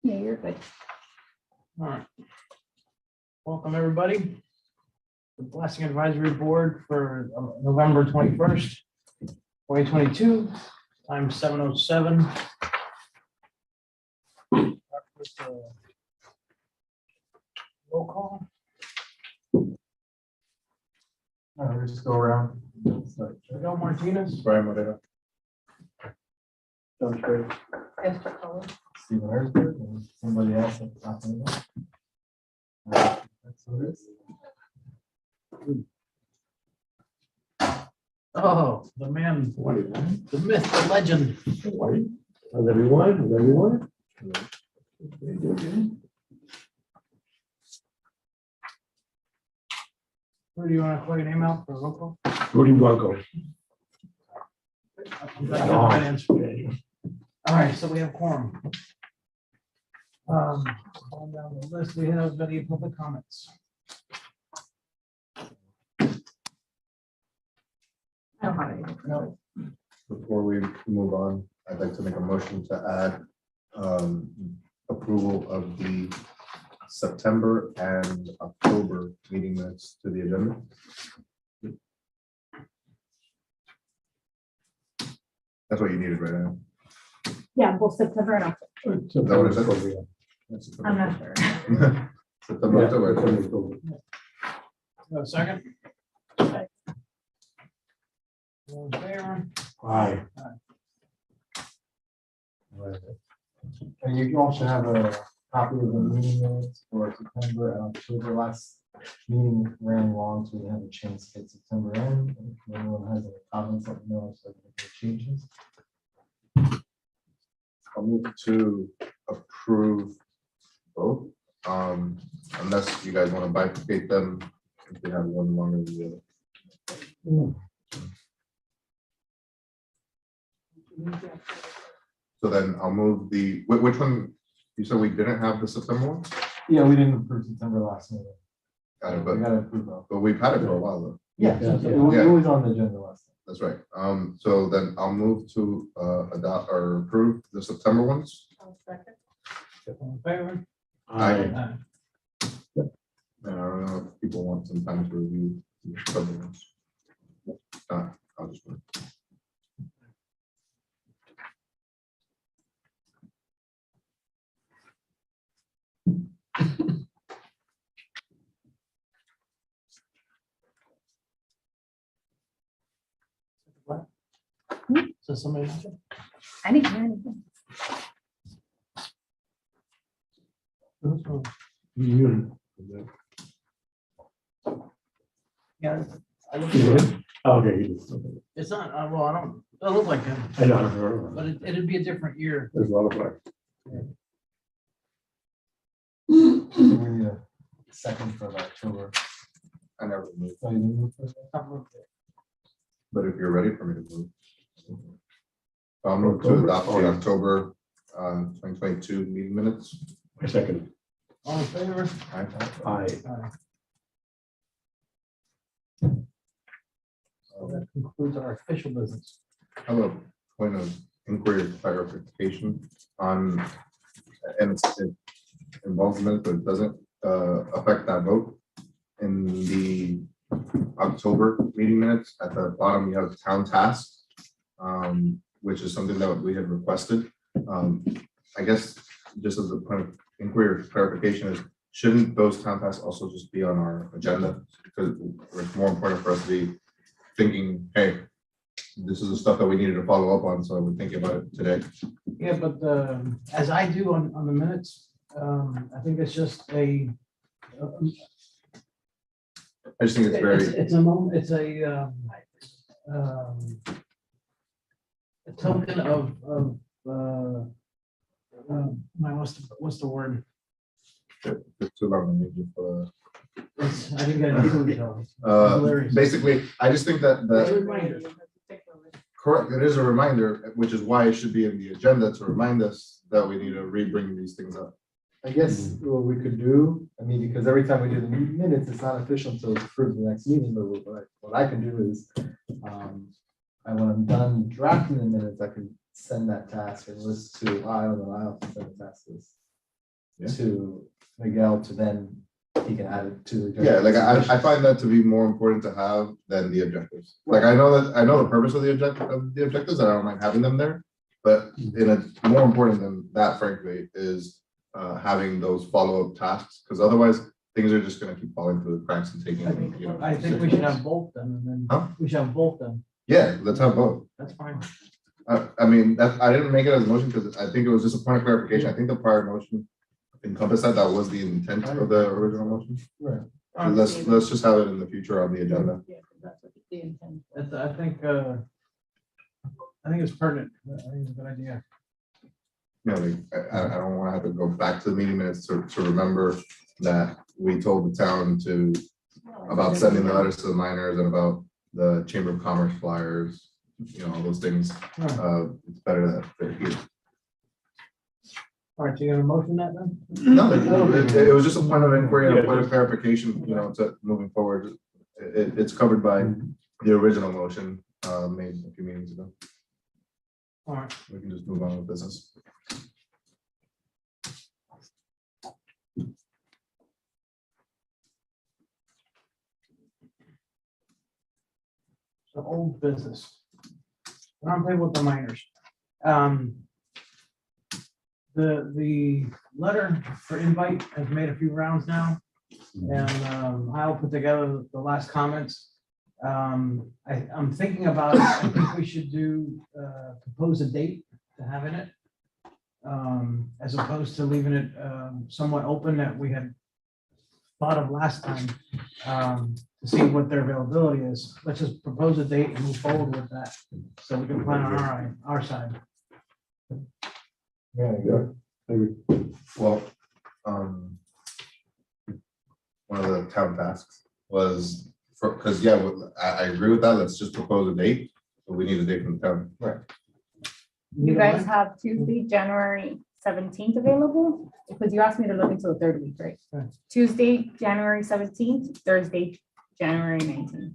Yeah, you're good. All right. Welcome, everybody. The Blessing Advisory Board for November 21st, 2022, time 7:07. Roll call. Just go around. Miguel Martinez. Brian Moreno. John Trey. Esther Cullen. Stephen Erzberg, and somebody else that's not in there. That's what it is. Oh, the man, the myth, the legend. How's everyone? How's everyone? Where do you want to call your name out for roll call? Rudy Blanco. I'm glad you have that answer. All right, so we have quorum. On down the list, we have any public comments. I don't have anything. No. Before we move on, I'd like to make a motion to add approval of the September and October meeting minutes to the agenda. That's what you needed right now. Yeah, both September and October. Is that what it said? I'm not sure. September, October. No, second. All in favor? Aye. And you also have a copy of the meeting minutes for September and October. Last meeting ran long, so we had a chance to get September in. If anyone has any comments, let me know so I can make any changes. I'll move to approve both, unless you guys want to bifurcate them, if they have one longer than the other. So then I'll move the, which one, you said we didn't have the September one? Yeah, we didn't approve September last meeting. Got it, We but gotta approve that. we've had it for a while though. Yeah, Yeah. it was on the agenda last time. That's right. So then I'll move to adopt or approve the September ones. I'll second. All in favor? Aye. Aye. And I don't know if people want some time to review the September ones. I'll just. What? Hmm? So somebody mentioned? I didn't hear anything. Yeah. I looked You at it. did? Okay, you did. It's not, well, I don't look like him, I know. but it'd be a different year. There's a lot of flags. We need a second for October. I never moved, Oh, you didn't move for that? but if you're ready for me to move. I'll move to adopt the October 2022 meeting minutes. A second. All in favor? Aye. Aye. So that concludes our official business. I have a point of inquiry or clarification on, and it involves minutes, but it doesn't affect that vote. In the October meeting minutes, at the bottom, you have town tasks, which is something that we had requested. I guess just as a point of inquiry or clarification is, shouldn't those town tasks also just be on our agenda? Because it's more important for us to be thinking, hey, this is the stuff that we needed to follow up on, so we're thinking about it today. Yeah, but as I do on the minutes, I think it's just I just think it's very, it's a moment, it's a token of what's the word? it's too long. to make it, It's, I think I do it, though. Hilarious. Basically, I just think that It's a the, reminder. correct, it is a reminder, which is why it should be in the agenda to remind us that we need to re-bring these things up. I guess what we could do, I mean, because every time we do the minutes, it's not official until it's approved the next meeting, but what I can do is, when I'm done drafting the minutes, I can send that task and list to Lyle, and then Lyle can send the task list Yeah. to Miguel to then, he can add it to the. Yeah, like I find that to be more important to have than the objectives. Like I know the purpose of the objectives, and I don't mind having them there. But more important than that, frankly, is having those follow-up tasks, because otherwise things are just gonna keep falling through the cracks and taking, you know. I think we should have both then, and then Huh? we should have both then. Yeah, let's have both. That's fine. I mean, I didn't make it as a motion because I think it was just a point of clarification. I think the prior motion encompassed that was the intent of the original motion. Right. So let's just have it in the future on the agenda. Yeah, 'cause that's what the intent was. That's, I think it's pertinent. I think it's a good idea. You know, like, I don't want to have to go back to the meeting minutes to remember that we told the town to, about sending the letters to the miners and about the Chamber of Commerce flyers, you know, all those things. It's better that they're here. All right, so you gonna motion that then? No, it was just a point of inquiry and a point of clarification, you know, to moving forward. It's covered by the original motion made a few meetings ago. All right. We can just move on with business. So old business. Roundtable with the miners. The letter for invite has made a few rounds now, and I'll put together the last comments. I'm thinking about it. I think we should propose a date to have in it, as opposed to leaving it somewhat open that we had thought of last time, to see what their availability is. Let's just propose a date and move forward with that, so we can plan on our side. Yeah, Well, one of the town tasks was, because yeah, I agree with that. Let's just propose a date, but we need a date from the town. right. You guys have Tuesday, January 17th available? Because you asked me to look into the third week, right? Right. Tuesday, January 17th, Thursday, January 19th.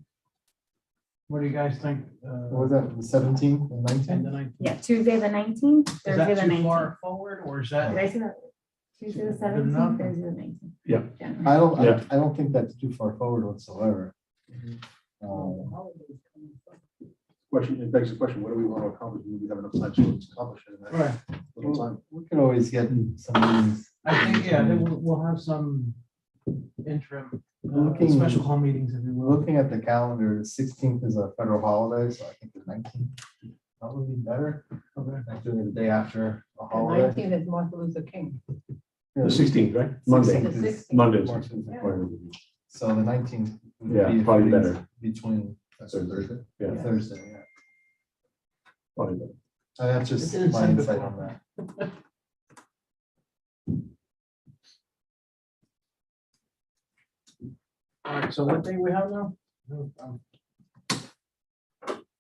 What do you guys think? What was that, the 17th and And 19th? the 19th? Yeah, Tuesday the 19th, Is Thursday that the too 19th. far forward, or is Did that? I say that? Tuesday the Good 17th, enough. Thursday the 19th. Yeah. January. Yeah. I don't think that's too far forward whatsoever. Question, it begs the question, what do we want to accomplish? Do we have enough time to accomplish it in that Right. little time? We could always get some meetings. I think, yeah, then we'll have some interim, Looking- special call meetings, if you will. Looking at the calendar, the 16th is a federal holiday, so I think the 19th probably be better. Okay. Like doing it the day after a holiday. 19th is Martin Luther King. The 16th, right? Monday. 16th is 16th. Monday. Martin Luther King. Monday. So the 19th. would Yeah, be probably better. Between That's a Thursday. Yeah. Thursday, yeah. Probably better. That's just It didn't my say insight before. on that. All right, so what day we have now?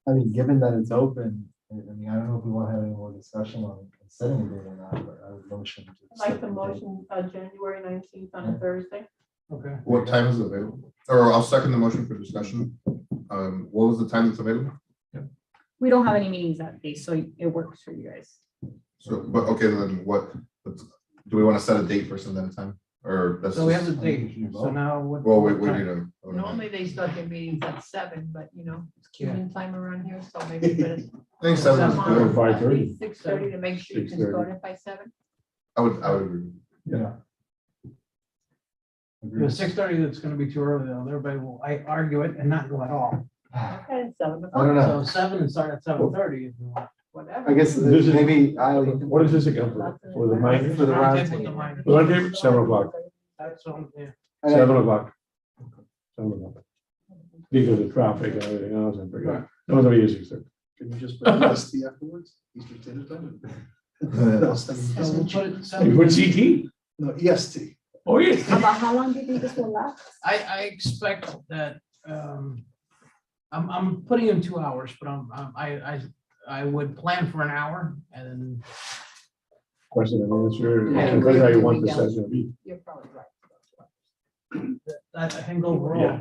I mean, given that it's open, I mean, I don't know if we want to have any more discussion on setting a date or not, but I would motion. to I'd like set the date. motion, January 19th on a Yeah. Thursday. Okay. What time is available? Or I'll second the motion for discussion. What was the time that's available? We don't have any meetings that day, so it works for you guys. So, but okay, then do we want to set a date first and then a time? Or that's So we have just, the date, so now what? well, we what need time? to. Normally they start their meetings at 7, but you know, it's Yeah. killing time around here, so maybe better. I think seven is Seven. good. 5:30. 6:30 to make sure you can 6:30. start it by 7. I would agree. Yeah. The Agreed. 6:30, that's gonna be too early, though. Everybody will argue it and not go at all. Okay, 7 I don't o'clock, know. So 7 and start at 7:30 if you want. whatever. I guess This is- maybe What does this account for the miners? For the round Roundtable with the table. miners. The round table, 7 o'clock. That's on, yeah. 7 o'clock. 7 o'clock. Because of traffic and everything else, I forgot. No, it's only 6:30. Can you just put EST afterwards? Eastern Standard Time? I'll send you So we'll this. put it You 7. put CT? No, EST. Oh, yes. About how long do you think this will last? I expect that, I'm putting in 2 hours, but I would plan for an hour and then. Question and answer. Yeah. That's how you want the session to be. You're probably right. I think overall, Yeah.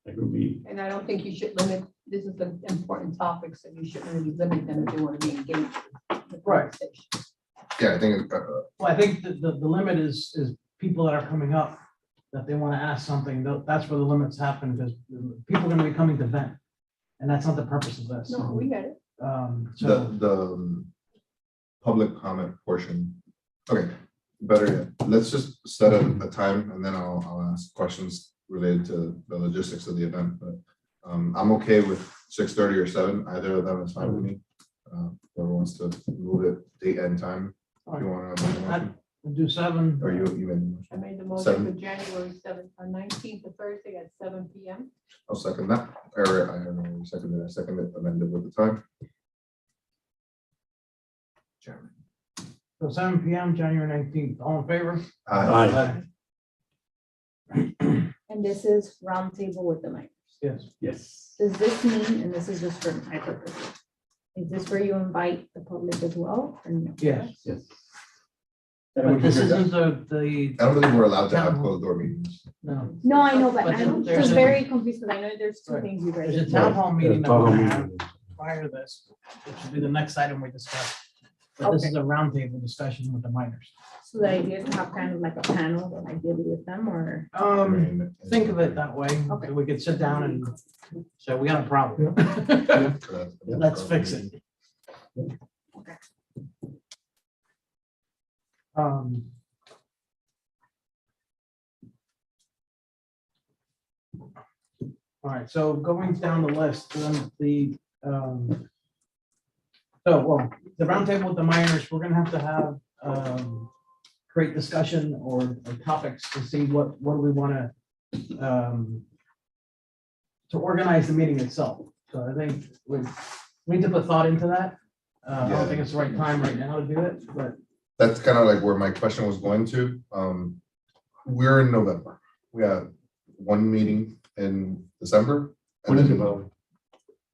It would be, And I don't think you should limit, this is an important topic, so you shouldn't really limit them if they want to be engaged. in the Right. conversation. Yeah, I think, Well, I think the limit is people that are coming up, that they want to ask something, that's where the limits happen, because people are gonna be coming to vent. And that's not the purpose of this. No, we got it. So, the public comment portion. Okay, better yet, let's just set a time and then I'll ask questions related to the logistics of the event, but I'm okay with 6:30 or 7, either of them is fine with me. Whoever wants to move it, date and time, if you want to. we'll do 7. Or you made the motion. I made the motion Seven. for January 7th, 19th to Thursday at 7 PM. I'll second that, or I don't know, I second it, amended with the time. Jeremy. So 7 PM, January 19th, all in favor? Aye. And this is roundtable with the minors. Yes. Yes. Does this mean, and this is just for my purpose, is this where you invite the public as well, or no? Yes. Yes. But this isn't the, I don't believe we're allowed to have closed door meetings. no, No, I know, but But I'm there's just a- very confused, because I know there's two Right. things you guys. there's a do. town hall meeting that we're Town hall gonna have meeting. prior to this, which will be the next item we discuss. But this is a roundtable discussion with the minors. So the idea is to have kind of like a panel, ideally with them, or, Think of it that way. Okay. We could sit down and say, we got a problem. Let's fix it. Um, All right, so going down the list, then the roundtable with the minors, we're gonna have to have create discussion or topics to see what do we wanna to organize the meeting itself. So I think we need to put thought into that. I don't think it's the right time right now to do it, but That's kind of like where my question was going to. We're in November. We have one meeting in December. and When is it, then- Bob?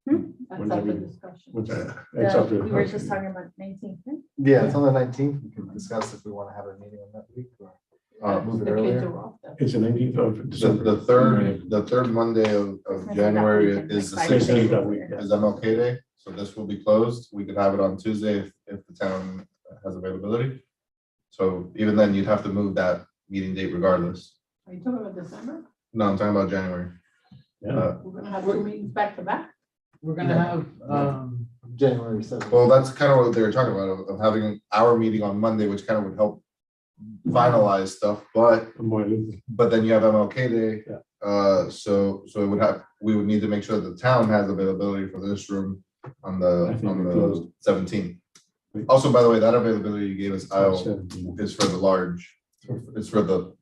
That's When up have for you- discussion. What's that? It's up to we the were just person. talking about 19th, right? Yeah, it's on the 19th. We can discuss if we want to have a meeting on that week or move it The kids earlier. are off then. It's the 19th of December. The third Monday of Like January that weekend, is the like 5 or 6 16th that over week, there. is MLK Day, so this will be closed. We could have it on Tuesday if the town has availability. So even then, you'd have to move that meeting date regardless. Are you talking about December? No, I'm talking about January. Yeah. We're gonna have 2 meetings back to back? we're gonna have, January 7th. Well, that's kind of what they were talking about, of having our meeting on Monday, which kind of would help finalize stuff, but then you have MLK Day. Yeah. So we would need to make sure the town has availability for this room on I think we're the closed. 17th. Also, by the way, that availability you gave us, I'll, 17th. is for the large, it's for the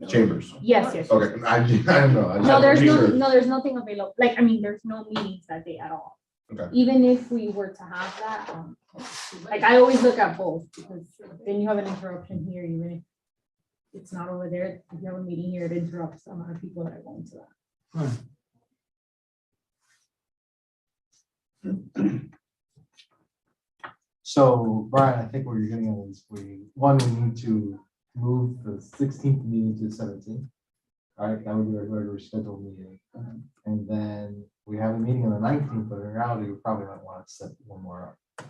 chambers. Yes, yes. Okay, I don't know. I just No, have to there's make no, sure. no, there's nothing available, like, I mean, there's no meetings that day at all. Okay. Even if we were to have that, like, I always look at both, because then you have an interruption here, even if it's not over there, if you have a meeting here, it interrupts the amount of people that are going to that. So Brian, I think what you're getting at is we need to move the 16th meeting to the 17th. All right, that would be our regular scheduled meeting. And then we have a meeting on the 19th, but in reality, we probably might want to set one more up.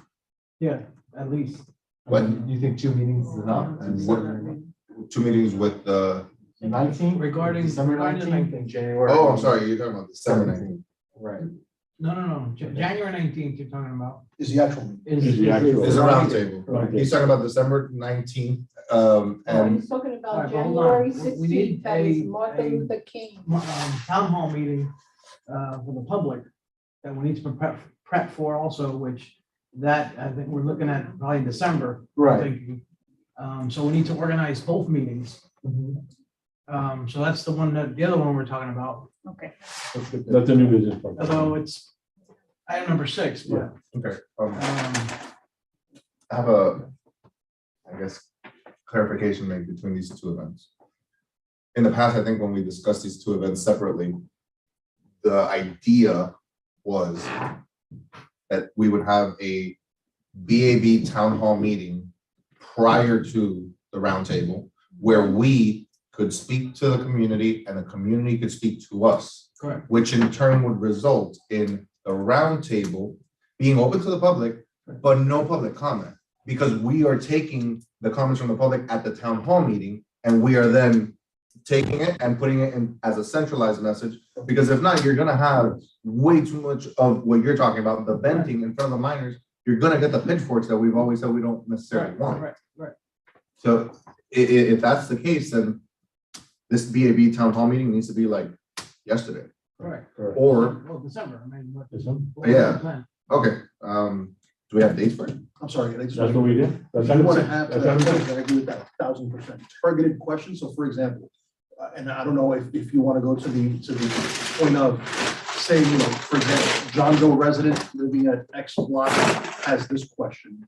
yeah, at least. What? You think 2 meetings is enough? What- 2 meetings with the, The 19th? Regarding- December regarding the 19th and January. oh, I'm sorry, you're talking about December 19th. Right. No, January 19th you're talking about. Is the actual meeting. Is the actual- It's a roundtable. Right. He's talking about December 19th, Oh, and he's talking All about right, but hold on. January We need 16th, that is a- Martin Luther King. Town hall meeting for the public that we need to prep for also, which that I think we're looking at probably December. I'm Right. thinking. So we need to organize both meetings. So that's the other one we're talking about, Okay. That's the new business. part. although it's item number 6, but okay, I have I guess, clarification made between these two events. In the past, I think when we discussed these two events separately, the idea was that we would have a BAB town hall meeting prior to the roundtable, where we could speak to the community and the community could speak to us, correct. which in turn would result in the roundtable being open to the public, but no public comment. because we are taking the comments from the public at the town hall meeting, and we are then taking it and putting it in as a centralized message, because if not, you're gonna have way too much of what you're talking about, the venting in front of the miners. You're gonna get the pitchforks that we've always said we don't necessarily want. Right. So if that's the case, then this BAB town hall meeting needs to be like yesterday, Right. or, Well, December, I mean. what- December. what was Yeah. the plan? okay, do we have dates for it? I'm sorry. That's what we did. That's You want to what have, I'm saying. I agree with that 1,000%. Targeted questions. So for example, and I don't know if you want to go to the point of, say, you know, for example, John Doe resident living at X block has this question.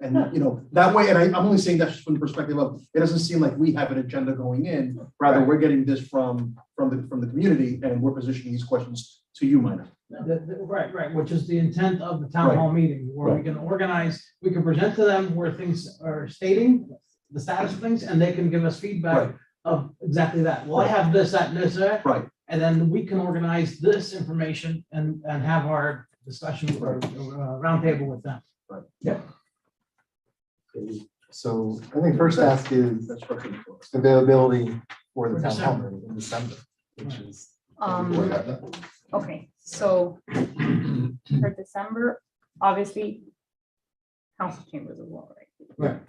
And, you know, that way, and I'm only saying that just from the perspective of, it doesn't seem like we have an agenda going in, rather we're getting this from the community and we're positioning these questions to you, Minor. Right, which is the intent of the town hall meeting, where we can organize, we can present to them where things are stating, the status of things, and they can give us feedback of exactly that. Well, I have this, that, and this, Right. and then we can organize this information and have our discussion or roundtable with them. So I think first ask is That's structured. availability for the For town hall December. meeting in December, which is. Do we have that? Okay, so for December, obviously, council chambers as well, right? Right.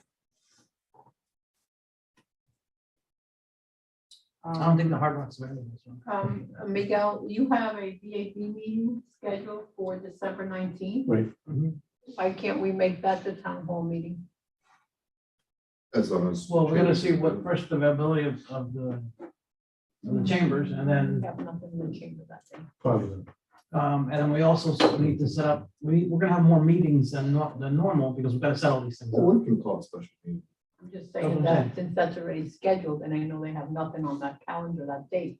I don't think the hard rock's available. So. Miguel, you have a BAB meeting scheduled for December 19th. Right. Why can't we make that the town hall meeting? As long as. Well, we're gonna see what first availability of the chambers, and then We have nothing in the chamber that day. Probably. and then we also need to set up, we're gonna have more meetings than normal, because we've got to set all these things Well, up. we can call a special meeting. I'm just saying that since that's already scheduled and I know they have nothing on that calendar that date.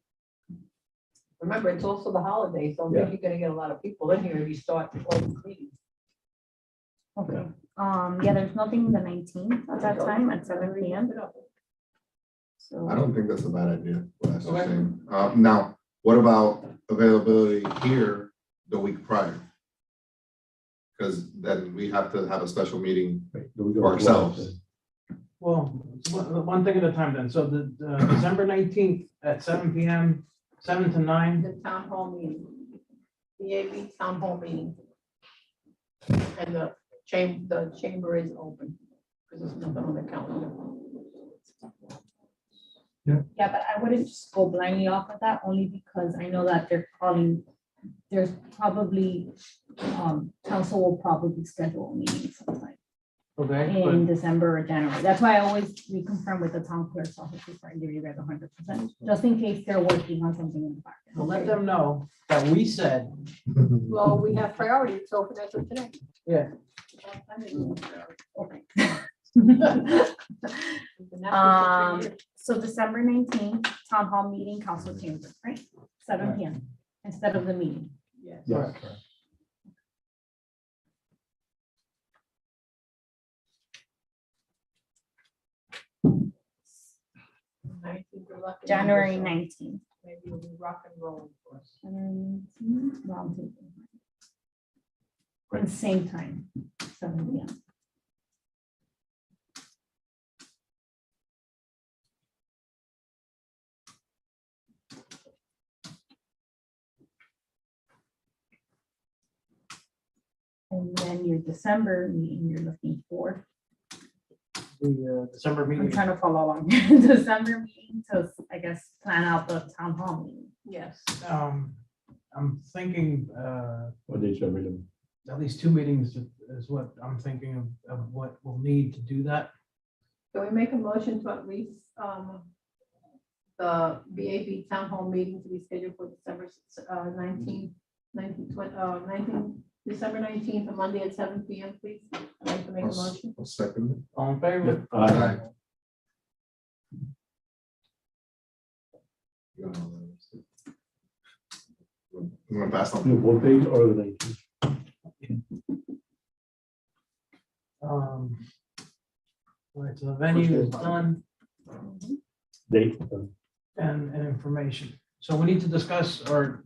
Remember, it's also the holiday, so I think you're gonna get a lot of people in here if you start all these meetings. Okay, yeah, there's nothing the 19th at that time at 7 PM. So. I don't think that's a bad idea, what Esther's Okay. saying. Now, what about availability here the week prior? Because then we have to have a special meeting. For ourselves. Well, one thing at a time then. So the December 19th at 7 PM, 7 to 9. The town hall meeting. BAB town hall meeting. And the chamber is open, because there's nothing on the calendar. Yeah, but I wouldn't just go blindly off of that, only because I know that there's probably, council will probably schedule a meeting sometime Okay. in December or January. That's why I always reconfirm with the town clerk's office before I give you guys 100%, just in case they're working on something in the back. But let them know that we said, Well, we have priorities, so for that's for today. yeah, Okay. Um, So December 19th, town hall meeting, council chamber, right? 7 Right. PM instead of the meeting. Yes. Yes. January 19th. Maybe it'll be rock and roll for us. Roundtable. At the same time, 7 PM. And then your December meeting, you're looking for, the December I'm meeting. trying to follow along, December meeting to, I guess, plan out the town hall meeting. Yes. I'm thinking, What dates are available? at least 2 meetings is what I'm thinking of what we'll need to do that. Can we make a motion to at least, the BAB town hall meeting to be scheduled for December 19th, December 19th, a Monday at 7 PM, please? I'd like to make a motion. I'll second All in favor? it. Aye. You got all that. You want to pass on? What date or the 19th? All right, so the venue is done Date? and information. So we need to discuss, or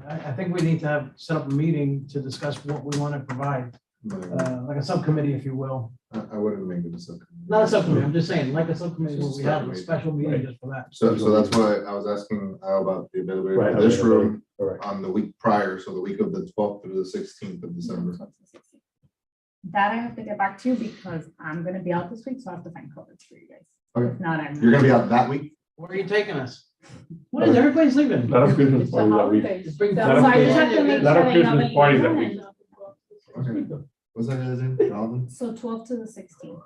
I think we need to set up a meeting to discuss what we want to provide like a subcommittee, if you will. I wouldn't make it a subcommittee. Not a subcommittee, I'm just saying, like a subcommittee where we have a special meeting Right. just for that. So that's why I was asking Al about the availability Right, for this room Correct. on the week prior, so the week of the 12th through the 16th of December. That I have to get back to because I'm gonna be out this week, so I have to find coverage for you guys. Okay. If not, I'm. You're gonna be out that week? Where are you taking us? What is, everybody's leaving? Not a Christmas It's the party that week. holidays. Just bring- So Not a I just have to Christmas- make not sure a that you have Christmas a party that liaison week. and- What's that guy's name? Jonathan? So 12 to the 16th.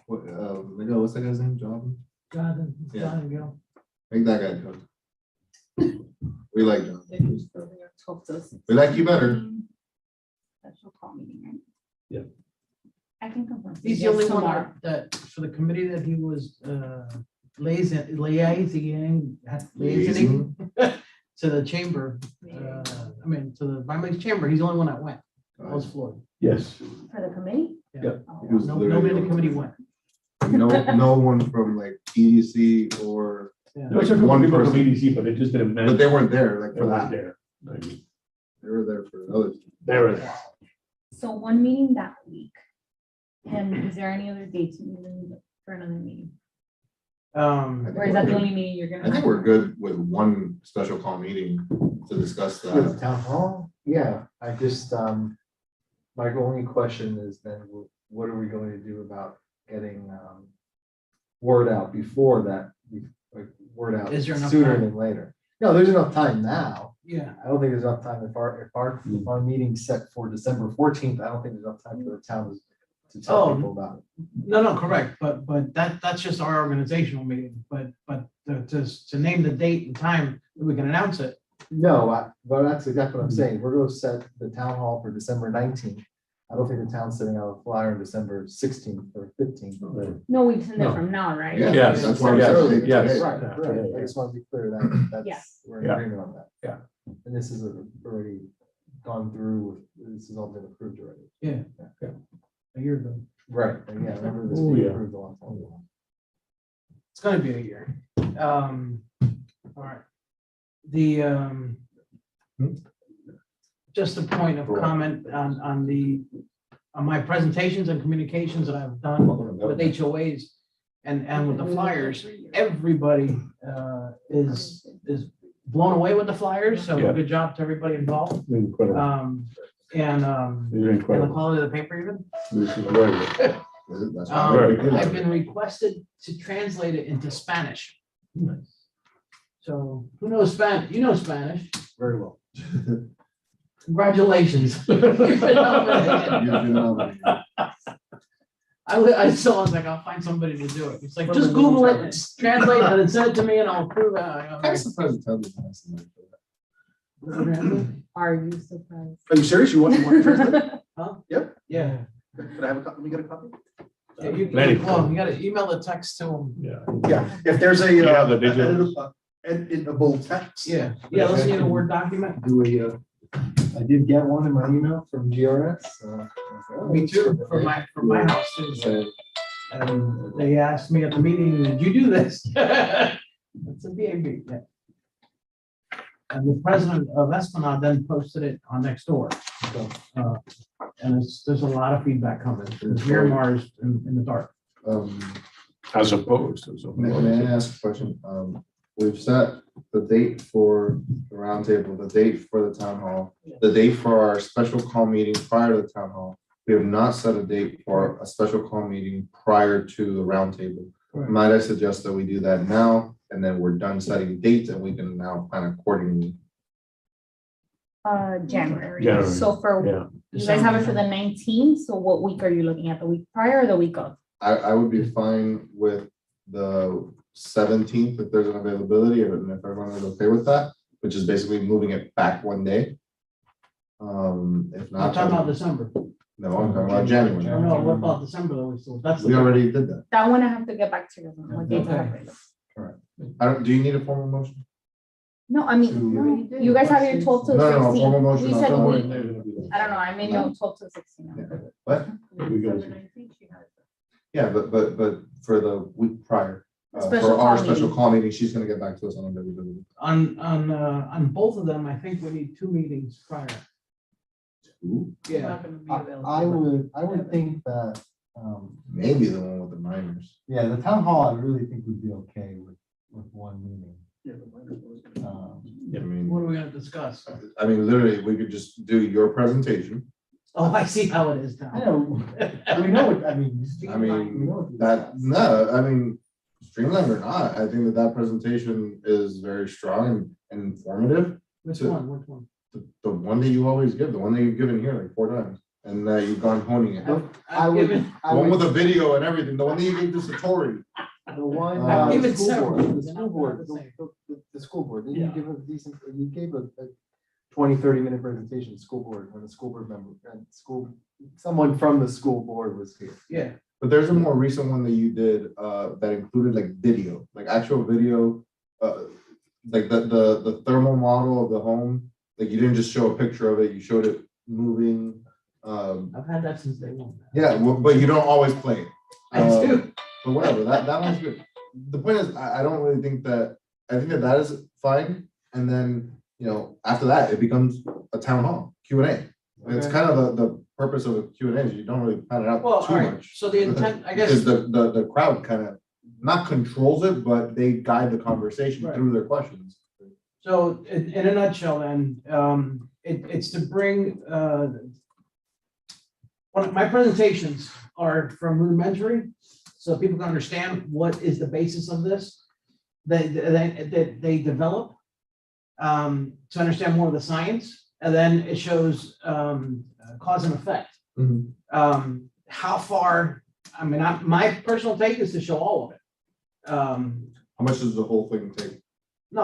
What, Miguel, what's that guy's name? Jonathan? Jonathan, Yeah. John and Gil. Make that guy come. We like Jonathan. 12 to the 16th. We like you better. Special call meeting, right? Yeah. I can confirm. He's the Yes, only one tomorrow. that, for the committee that he was liaising to the chamber, to the Vineland Chamber, he's the only one that went. That was Floyd. Yes. For the committee? Yeah. Oh, He was Nobody in literally the committee went. no one from like EDC or, Yeah. There were some One people from person. EDC, but they just didn't but mention. they weren't there like They for weren't that. there. I mean, They were there for others. They were there. So one meeting that week. And is there any other dates you need for another meeting? Or is that the only meeting you're I gonna? think we're good with one special call meeting to discuss With that. town hall, yeah, I just, my only question is then, what are we going to do about getting, word out before that, like, word out Is there enough sooner time? than later? No, there's enough time now. Yeah. I don't think there's enough time if our meeting's set for December 14th, I don't think there's enough time for the town to tell Oh. people about it. No, correct, but that's just our organizational meeting, but to name the date and time that we can announce it. No, but that's what I'm saying. We're gonna set the town hall for December 19th. I don't think the town's sending out a flyer on December 16th or 15th. Right. No, we send it No. from now, right? Yeah, Yes, that's why we yes, said earlier yes. today. Right, right. I just want to be clear that Yeah. that's, we're in Yeah. agreement on that. Yeah. And this is already gone through, this has all been approved already. A year ago. Right, and yeah, I remember this Oh, being yeah. approved a long time ago. It's gonna be a year. All right. The, just a point of comment on my presentations and communications that I've done with HOAs and with the flyers. Everybody is blown away with the flyers, so Yeah. good job to everybody involved. Incredible. And You're the incredible. quality of the paper even. This is very good. That's Very good. I've been requested to translate it into Spanish. So who knows Spanish? You know Spanish. Very well. Congratulations. You've been nominated. You've been nominated. I still was like, I'll find somebody to do it. It's like, just Google it, translate it, and send it to me and I'll approve it. I'm surprised the town doesn't have somebody for that. Are you surprised? Are you serious? You want to translate? Yeah. Can I have a copy? Let me get a copy? Yeah, you Plenty. well, you gotta email the text to them. Yeah. Yeah, if there's a. You have the digital- editable text. Yeah, let's need a Word document. Do we, I did get one in my email from GRS. Me too, for my house too. So, And they asked me at the meeting, did you do this? It's a BAB, yeah. And the president of Esplanade then posted it on Nextdoor. So, and there's a lot of feedback coming. Miramar is in the dark. As opposed to something. May I ask a question? We've set the date for the roundtable, the date for the town hall, the date for our special call meeting prior to the town hall. We have not set a date for a special call meeting prior to the roundtable. Correct. Might I suggest that we do that now, and then we're done setting dates, and we can now plan accordingly? January. January, So for, Yeah. you guys have it for the 19th, so what week are you looking at? The week prior or the week of? I would be fine with the 17th if there's an availability, and if everyone is okay with that, which is basically moving it back one day. If I'm not, talking about December. no, I'm talking about January. No, no, what about December though? That's We the, already did that. That one I have to get back to you on. What dates I have Okay. available. Do you need a formal motion? No, I mean, To- you guys have your 12 to No, no, no, 16. formal motion. We on said formal- we, I don't know, I made no 12 to 16. I'm Yeah. good with it. What? We got December 19th, she has it. Yeah, but for the week prior, Special for our call special meeting. call meeting, she's gonna get back to us on availability. on both of them, I think we need 2 meetings prior. Ooh, I'm not gonna be available. I would think that, maybe the one with the minors. yeah, the town hall, I really think would be okay with one meeting. Yeah, the minor was gonna- I mean, What are we gonna discuss? I mean, literally, we could just do your presentation. Oh, I see how it is I now. know, we know what, I mean. I mean, we know what to That, discuss. no, I mean, streamlined or not, I think that that presentation is very strong and informative. Which one, which one? The one that you always give, the one that you've given here like 4 times, and that you've gone honing it. The I I've would, given, I one would, with the video and everything, the one that you gave to Satori. the one, I've the given school several, board, the they're school not board, the same. the school board, didn't you Yeah. give a decent, you gave a 20, 30-minute presentation to school board, when the school board member, and someone from the school board was here. yeah, But there's a more recent one that you did that included like video, like actual video, like the thermal model of the home. Like you didn't just show a picture of it, you showed it moving. I've had that since day one. Yeah, well, but you don't always play it. I do. But whatever, that one's good. The point is, I don't really think that, I think that that is fine. And then, you know, after that, it becomes a town hall Q&A. It's Okay. kind of the purpose of a Q&A is you don't really plan it out Well, too all right, much. so the intent, I guess, Because the crowd kind of not controls it, but they guide the conversation Right. through their questions. so in a nutshell then, it's to bring, one of my presentations are from rudimentary, so people can understand what is the basis of this. They develop to understand more of the science, and then it shows cause and effect. How far, I mean, my personal take is to show all of it. How much does the whole thing take? No,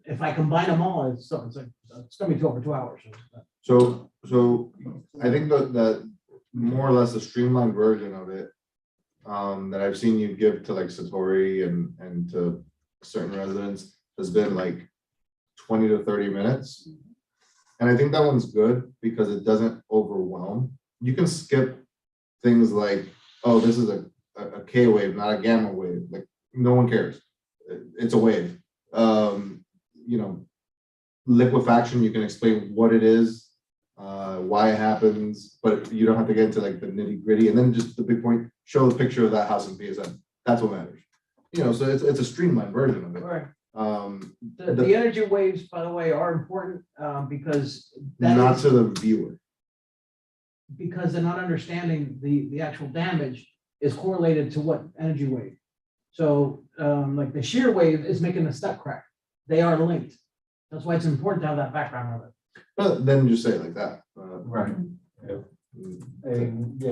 if I combine them all, it's gonna be over 2 hours. So I think that more or less a streamlined version of it that I've seen you give to like Satori and to certain residents has been like 20 to 30 minutes. And I think that one's good because it doesn't overwhelm. You can skip things like, oh, this is a K wave, not a gamma wave. Like no one cares. It's a wave. You know, liquefaction, you can explain what it is, why it happens, but you don't have to get into like the nitty gritty. And then just the big point, show the picture of that house in PSN. That's what matters. You know, so it's a streamlined version of it. Right. Um, The energy waves, by the way, are important because that not is, to the viewer. because they're not understanding the actual damage is correlated to what energy wave. So like the shear wave is making the step crack. They are linked. That's why it's important to have that background of it. But then just say it like that. Right. Mm. And, yeah,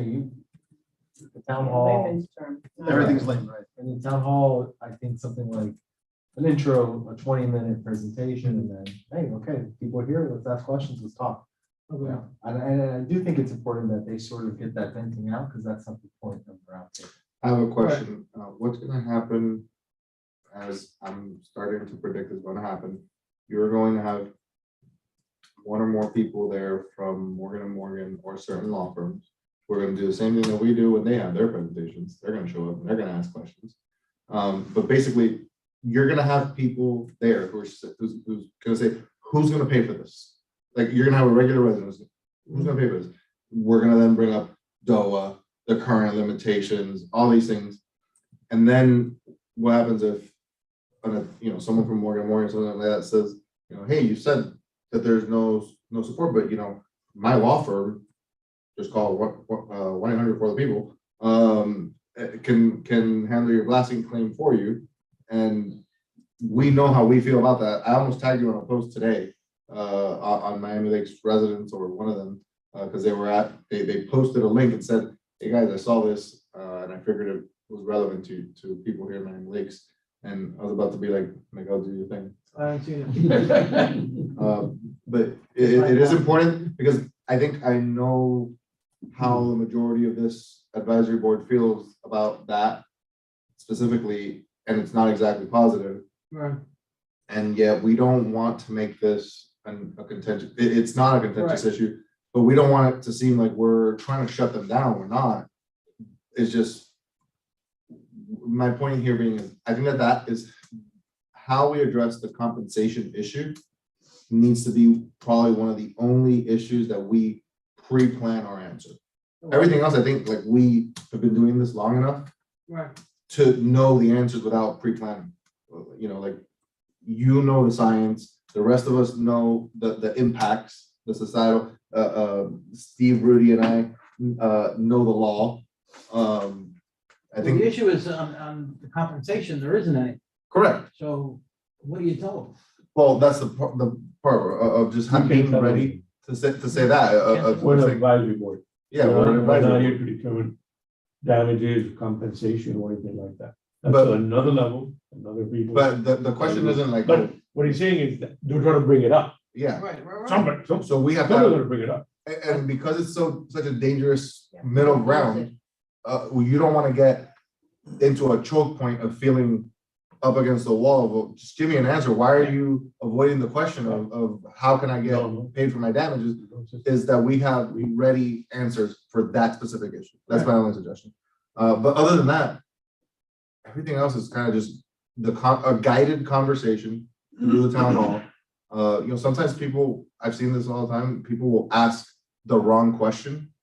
the town hall, Layman's term. Everything's lame, right? in the town hall, I think something like an intro, a 20-minute presentation, and then, hey, okay, people are here, let's ask questions, let's talk. Okay. Yeah, and I do think it's important that they sort of get that venting out, because that's not the point of the roundtable. I have a question. What's gonna happen as I'm starting to predict is gonna happen? You're going to have one or more people there from Morgan and Morgan or certain law firms. We're gonna do the same thing that we do when they have their presentations. They're gonna show up and they're gonna ask questions. But basically, you're gonna have people there who's gonna say, who's gonna pay for this? Like, you're gonna have a regular resident, who's gonna pay for this? We're gonna then bring up DOA, the current limitations, all these things. And then what happens if, you know, someone from Morgan, something like that says, you know, hey, you said that there's no support, but you know, my law firm, just call 1-800 for the people, can handle your blasting claim for you. And we know how we feel about that. I almost tagged you on a post today on Miami Lakes residents, or one of them, because they posted a link and said, hey guys, I saw this and I figured it was relevant to people here in Miami Lakes. And I was about to be like, go do your thing. I haven't seen it. But it is important because I think I know how the majority of this advisory board feels about that specifically, and it's not exactly positive. Right. And yet we don't want to make this a contentious, it's not a contentious issue, but we don't want it to seem like we're trying to shut them down. We're not. It's just, my point here being is, I think that is how we address the compensation issue needs to be probably one of the only issues that we pre-plan our answer. Everything else, I think, like, we have been doing this long enough Right. to know the answers without pre-planning. You know, like, you know the science, the rest of us know the impacts, the societal, Steve, Rudy, and I know the law. I The think, issue is on the compensation, there isn't any. correct. So what do you tell them? Well, that's the part of just You can't being tell ready to say that. We're an advisory board. Yeah, we're an We're not advisory here board. to determine damages, compensation, or anything like that. That's But- another level, another people. But the question isn't like, But what he's saying is that they're trying to bring it up. yeah, Right. Somebody, so we have to someone's have, gonna bring it up. and because it's such a dangerous Yeah. middle ground, you don't want to get into a choke point of feeling up against the wall. Well, just give me an answer. Why are you avoiding the question of how can I get paid for my damages? Is that we have ready answers for that specific issue. That's my only suggestion. But other than that, everything else is kind of just a guided conversation through the town hall. You know, sometimes people, I've seen this all the time, people will ask the wrong question.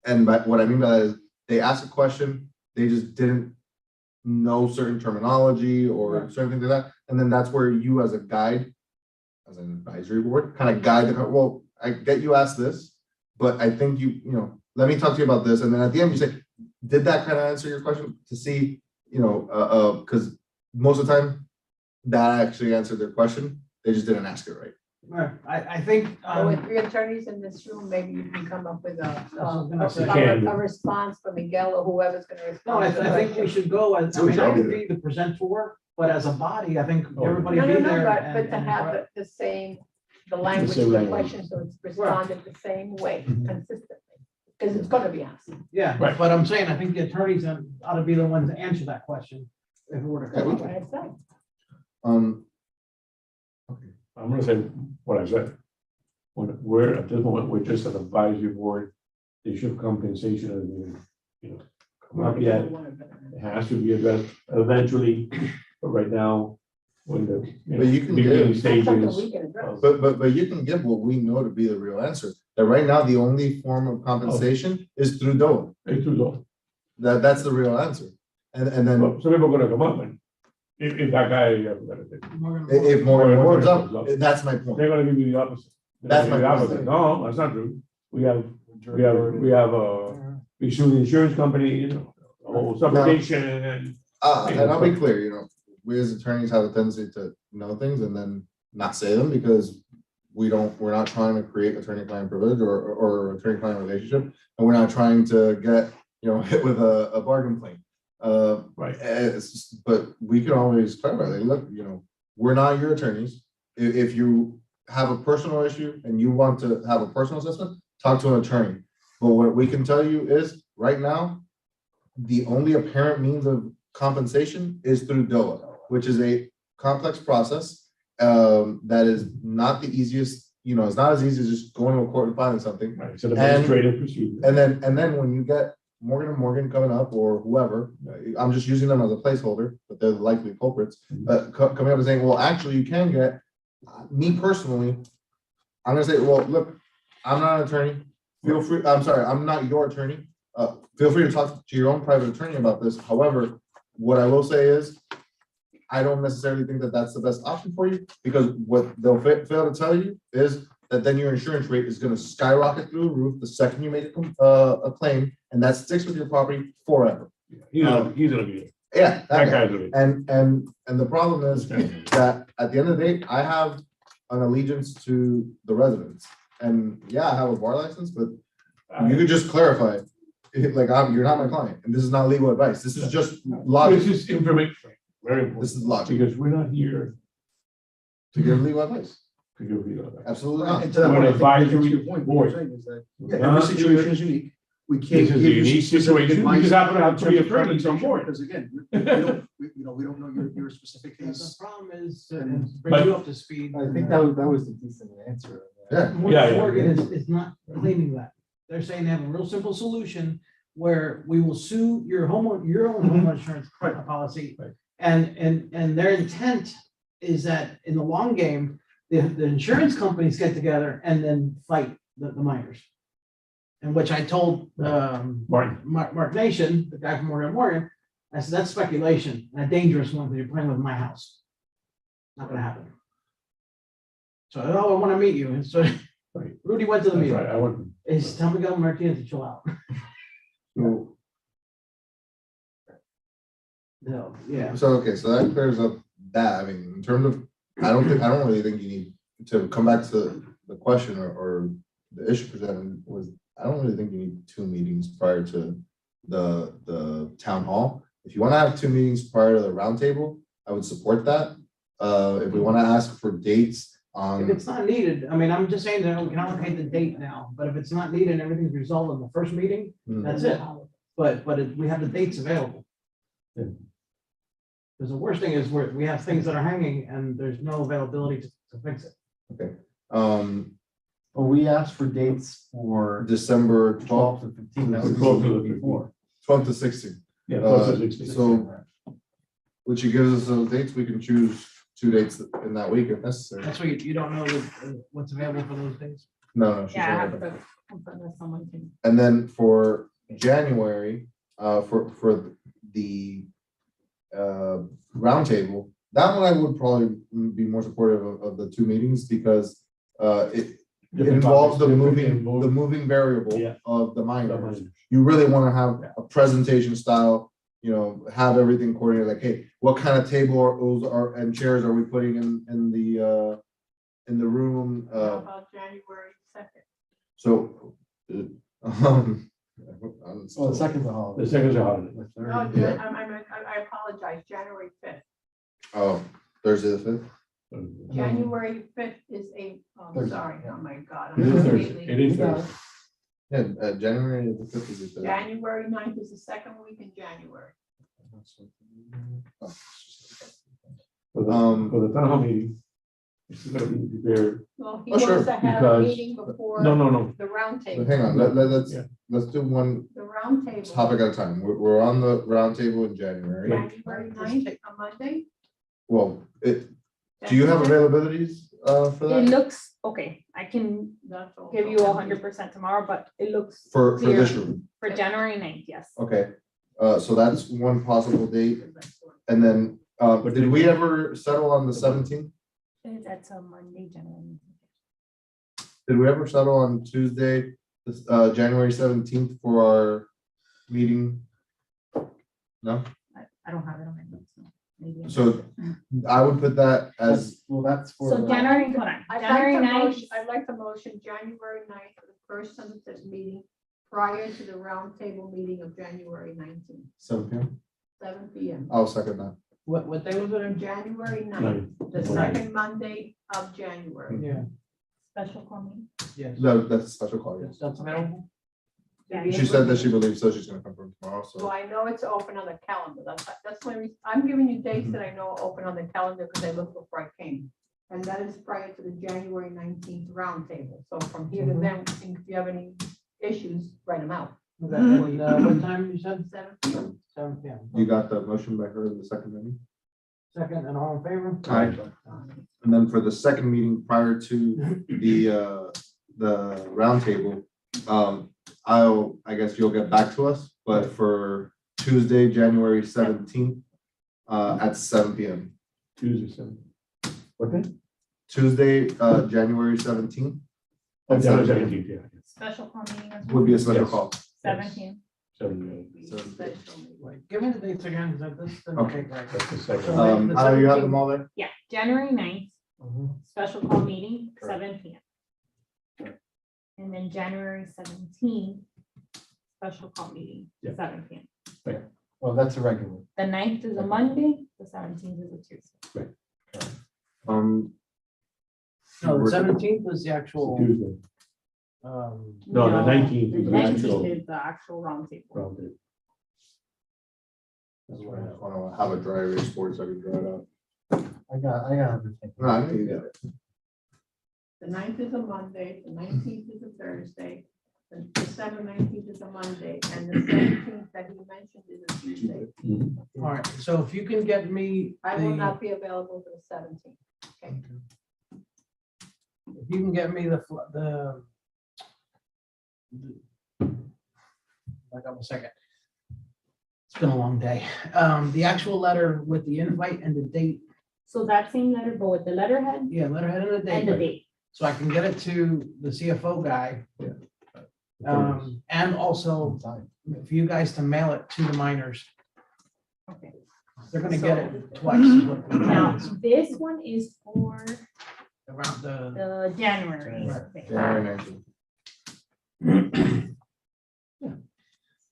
And what I mean by that is they ask a question, they just didn't know certain terminology or certain things like that. And then that's where you as a guide, as an advisory board, kind of guide the, well, I get you asked this, but I think you know, let me talk to you about this. And then at the end you say, did that kind of answer your question? To see, you know, because most of the time that actually answered their question. They just didn't ask it right. Right. I think, So with 3 attorneys in this room, maybe you can come up with Can. a response for Miguel or whoever's gonna no, respond. I to the think we question. should go, I So we mean, I shall could do be the presenter, but as a body, I think Oh. everybody No, be no, no, there. but to have the same, the language same of the language. question, so it's responded the same way Mhm. consistently. Because it's gonna be asked. Yeah, Right. but I'm saying, I think the attorneys ought to be the ones to answer that question. If it were to come Yeah, up. What I said. Okay. I'm gonna say what I said. When we're, at this moment, we're just an advisory board. The issue of compensation, you know, come up yet. It has to be addressed eventually, but right now, when the, But you can beginning give- That's something stages. we can address. But you can give what we know to be the real answer. That right now, the only form of compensation is through DOA. It's too low. That's the real answer. And then Well, some people are gonna come up and, if that guy, if Morgan Morgan warms comes up, up. that's my point. they're gonna give you the opposite. They're That's gonna give my you the point. opposite. No, that's not true. We sue the insurance company, you know, the whole subrogation and. And I'll be clear, you know, we as attorneys have a tendency to know things and then not say them because we're not trying to create attorney-client privilege or attorney-client relationship. And we're not trying to get, you know, hit with a bargain claim. Right. But we can always clarify, like, look, you know, we're not your attorneys. If you have a personal issue and you want to have a personal assessment, talk to an attorney. But what we can tell you is, right now, the only apparent means of compensation is through DOA, which is a complex process that is not the easiest, you know, it's not as easy as just going to a court and filing something. Right, it's an administrative procedure. And then when you get Morgan & Morgan coming up or whoever, I'm just using them as a placeholder, but they're the likely culprits, coming up and saying, well, actually you can get, me personally, I'm gonna say, well, look, I'm not an attorney. Feel free, I'm sorry, I'm not your attorney. Feel free to talk to your own private attorney about this. However, what I will say is, I don't necessarily think that that's the best option for you, because what they'll fail to tell you is that then your insurance rate is gonna skyrocket through the roof the second you make a claim, and that sticks with your property forever. He's gonna be there. Yeah, That that guy. guy's gonna be. And the problem is that at the end of the day, I have an allegiance to the residents. And yeah, I have a bar license, but you could just clarify, like, you're not my client, and this is not legal advice. This is just This logic. is information, very important, This is logic because we're not here to give legal advice. to give you that. Absolutely not. And to that We're point, an I think to advisory your point, what board. you're saying is that, We're yeah, every not situation here- is unique. We can't This is give a you unique specific situation. We advice just happen to have in three terms of attorneys on compensation, board. Because again, we don't know your specific The case. problem is, And- bring you up to speed. I think that was a decent answer. Yeah. Morgan is not claiming that. They're saying they have a real simple solution where we will sue your own home insurance Right. policy. Right. And their intent is that in the long game, the insurance companies get together and then fight the miners. in which I told, Martin, Mark Nation, the guy from Morgan, I said, that's speculation, and a dangerous one, because you're playing with my house. Not gonna happen. So, oh, I wanna meet you, and so Right. Rudy went to the that's meeting. right, I went. It's tell Miguel Martinez to chill out. So, No, yeah. so, okay, so that clears up that. I mean, in terms of, I don't really think you need to come back to the question or the issue presented was, I don't really think you need 2 meetings prior to the town hall. If you want to have 2 meetings prior to the roundtable, I would support that. If we want to ask for dates If on, it's not needed, I mean, I'm just saying that we can allocate the date now, but if it's not needed and everything's resolved in the first meeting, that's it. But we have the dates available. Yeah. Because the worst thing is we have things that are hanging and there's no availability to fix it. Well, we asked for dates for December 12th, 12th and 15th. That was 12th the to week the before. 12th to 16th. Yeah, plus the 16. So, which gives us those dates, we can choose 2 dates in that week if necessary. That's why you don't know what's available for those days. No, she's Yeah, I right. have to confirm with someone can. And then for January, for the roundtable, that one I would probably be more supportive of the 2 meetings because it involves the moving variable Yeah. of the minors. You really want to have a presentation style, have everything coordinated, like, hey, what kind of table and chairs are we putting in the room? How about January 2nd? So, Well, the second's a holiday. The second's a holiday. The No, third- I apologize, January 5th. oh, Thursday the 5th? January 5th is Thursday, sorry, yeah. oh my God. It I'm is completely- Thursday, it is Thursday. Yeah, January the 5th is the third. January 9th is the second week in January. For the town hall meeting. It's gonna be there. Well, he Oh, sure, wants to have a because- meeting before No. the roundtable. But hang on, Yeah. let's do one The roundtable. topic at a time. We're on the roundtable in January. January 9th, a Monday. Well, do you have availabilities for It that? looks, okay, I can That's all. give you 100% tomorrow, but it looks For clear this room? for January 9th, yes. Okay, so that's one possible date. And then, did we ever settle on the 17th? That's a Monday, January. Did we ever settle on Tuesday, January 17th for our meeting? No? I don't have it on my notes. No. Maybe. So I would put that as, Well, that's for. So the- January, hold on, January 9th, I'd like the motion January 9th for the first tentative meeting prior to the roundtable meeting of January 19th, 7 p.m. 7 PM. I'll second that. What day was it in? January 9th, Ninth. the Ninth. second Monday of January. Yeah, special call meeting. yes. That's a special call, yes. That's available. Yeah, She said that she believes so, she's gonna confirm tomorrow, So so. I know it's open on the calendar. That's my reason. I'm giving you dates that I know are open on the calendar because I looked before I came. And that is prior to the January 19th roundtable. So from here to then, if you have any issues, write them out. And, what time you said? 7 PM. 7 p.m. You got the motion by her in the second meeting? Second and all in favor? Aye. And then for the second meeting prior to the roundtable, I guess you'll get back to us, but for Tuesday, January 17th, at 7 p.m. Tuesday, 7. What day? Tuesday, January 17th Oh, At January 7 17th, yeah. Special call meeting as well, would be a special Yes. call. 17. 7, Special meeting. Wait, give me the dates again, because this didn't Okay. take right. that's the second. So- You have them all there? Yeah, January 9th, Mhm. special call meeting, Correct. 7 PM. And then January 17th, special call meeting, Yeah. 7 PM. Well, that's a regular. The 9th is a Monday, the 17th is a Tuesday. No, the we're- 17th is the It's a actual, Tuesday. No, the No, 19th The is the 19th actual is the actual roundtable. roundtable. That's why I want to have a dry erase board so I can draw it out. I got everything. No, I think you got it. The 9th is a Monday, the 19th is a Thursday, the December 19th is a Monday, and the 17th that he mentioned is a Tuesday. all right, so if you can get me, I will the not be available for the 17th. if you can get me the back up a second. It's been a long day. The actual letter with the invite and the date, So that same letter, but with the letterhead yeah, letterhead and the and the date, date. so I can get it to the CFO guy. And also for you guys to mail it to the miners. Okay. They're gonna get it twice. is what the Now, plan is. this one is for Around the, the January. thing. January 19th.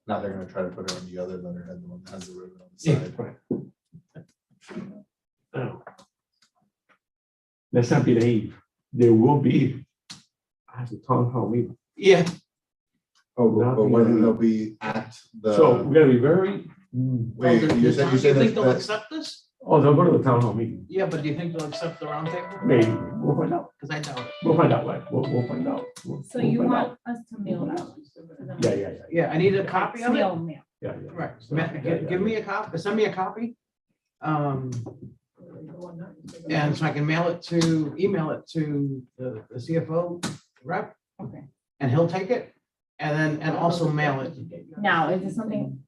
Now they're gonna try to put it on the other letterhead, the one that has the ribbon on the Yeah, side. right. Now, let's not be naive. There will be, I have to town hall meeting. yeah, Oh, but Nothing whether new. they'll be at So the, we're gonna be very, wait, Oh, you said think they'll that, accept this? oh, they'll go to the town hall meeting. Yeah, but do you think they'll accept the roundtable? Maybe, we'll find out. Because I doubt it. We'll find out, right? We'll find out. So you want us to mail that? to them? Yeah. Yeah, I need a copy of it. Mail. Yeah. Right, So, give me a copy, send me a copy. And so I can email it to the CFO rep, Okay. and he'll take it, and also mail it. Now, is this something,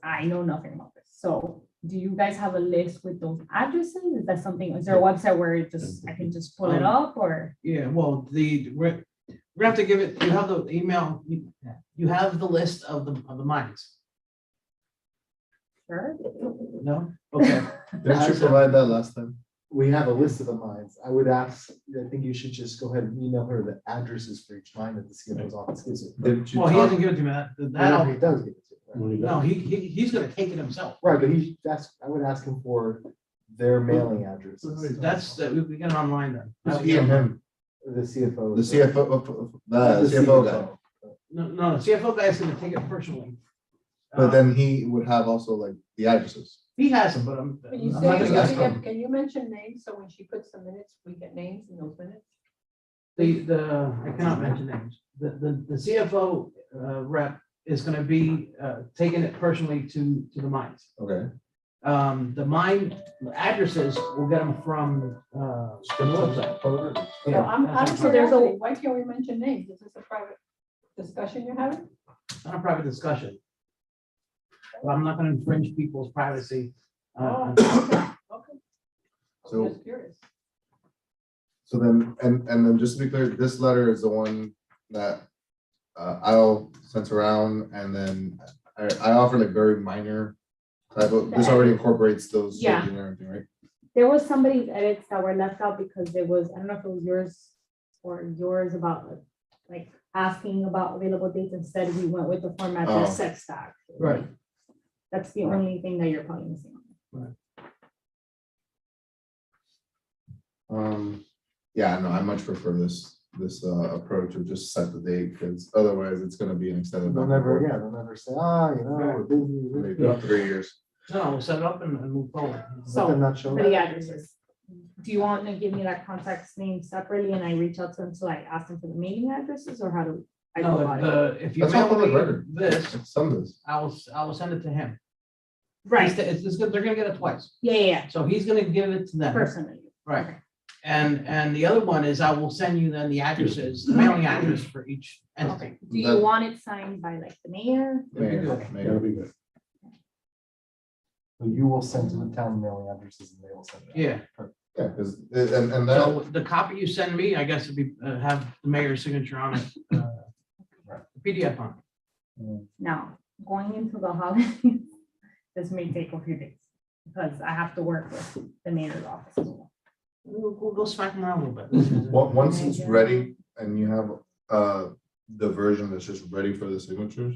I know nothing about this, so do you guys have a list with those addresses? Is that something, is there a website where it just, I can just pull it up or? Yeah, well, we're gonna have to give it, you have the email, you have the list of the mines, Sure. no? Okay, didn't you provide that last time? We have a list of the mines. I would ask, I think you should just go ahead and email her the addresses for each mine that the CFO's office gives you. Didn't you well, he talk, hasn't given it to me, Whenever he does give it to you. no, he's gonna take it himself. Right, but I would ask him for their mailing addresses. That's, we get it online then. who's he and him? The CFO. The CFO, the CFO guy. No, the CFO guy is gonna take it personally. But then he would have also like the addresses. He has them, but I'm. Can you I'm say, not gonna ask him. can you mention names, so when she puts the minutes, we get names in those minutes? I cannot mention names. The CFO rep is gonna be taking it personally to the mines. Okay. The mine addresses, we'll get them from the website. So Yeah, I'm that's So there's a- curiosity, why can't we mention names? Is this a private discussion you're having? not a private discussion. But I'm not gonna infringe people's privacy. Oh, okay. So- I'm just curious. So then, and then just to be clear, this letter is the one that I'll sent around, and then I offer like very minor type of, this already incorporates those Yeah. changes and everything, right? There was somebody's edits that were left out because there was, I don't know if it was yours or yours about like asking about available dates. Instead, we went with the format that Oh. said stack. Right. That's the only thing that you're probably missing. Yeah, no, I much prefer this approach of just set the date, because otherwise it's gonna be an extended. They'll never, yeah, they'll never say, we're busy. Maybe up to 3 years. No, we'll set it up and move forward. So, Let them not show For up. the addresses. Do you want to give me that contact's name separately and I reach out to them, so I ask them for the mailing addresses, or how do I go No, about it? if you That's all mail public me record. this, Some of this. I will send it to him. Right, They're gonna get it twice. yeah, So he's gonna give it to them. personally. Right. And the other one is I will send you then the addresses, the mailing address for each entity. Okay, do you want it signed by like the mayor? Mayor, Okay. mayor. That'll be good. So you will send to the town mailing addresses and they will send it. Yeah. Yeah, because, and that, So the copy you send me, I guess would be, have the mayor's signature on it, PDF on it. Now, going into the holidays, this may take a few days, because I have to work with the mayor's office as well. We'll go smack them around a little bit. once it's ready and you have the version that's just ready for the signatures.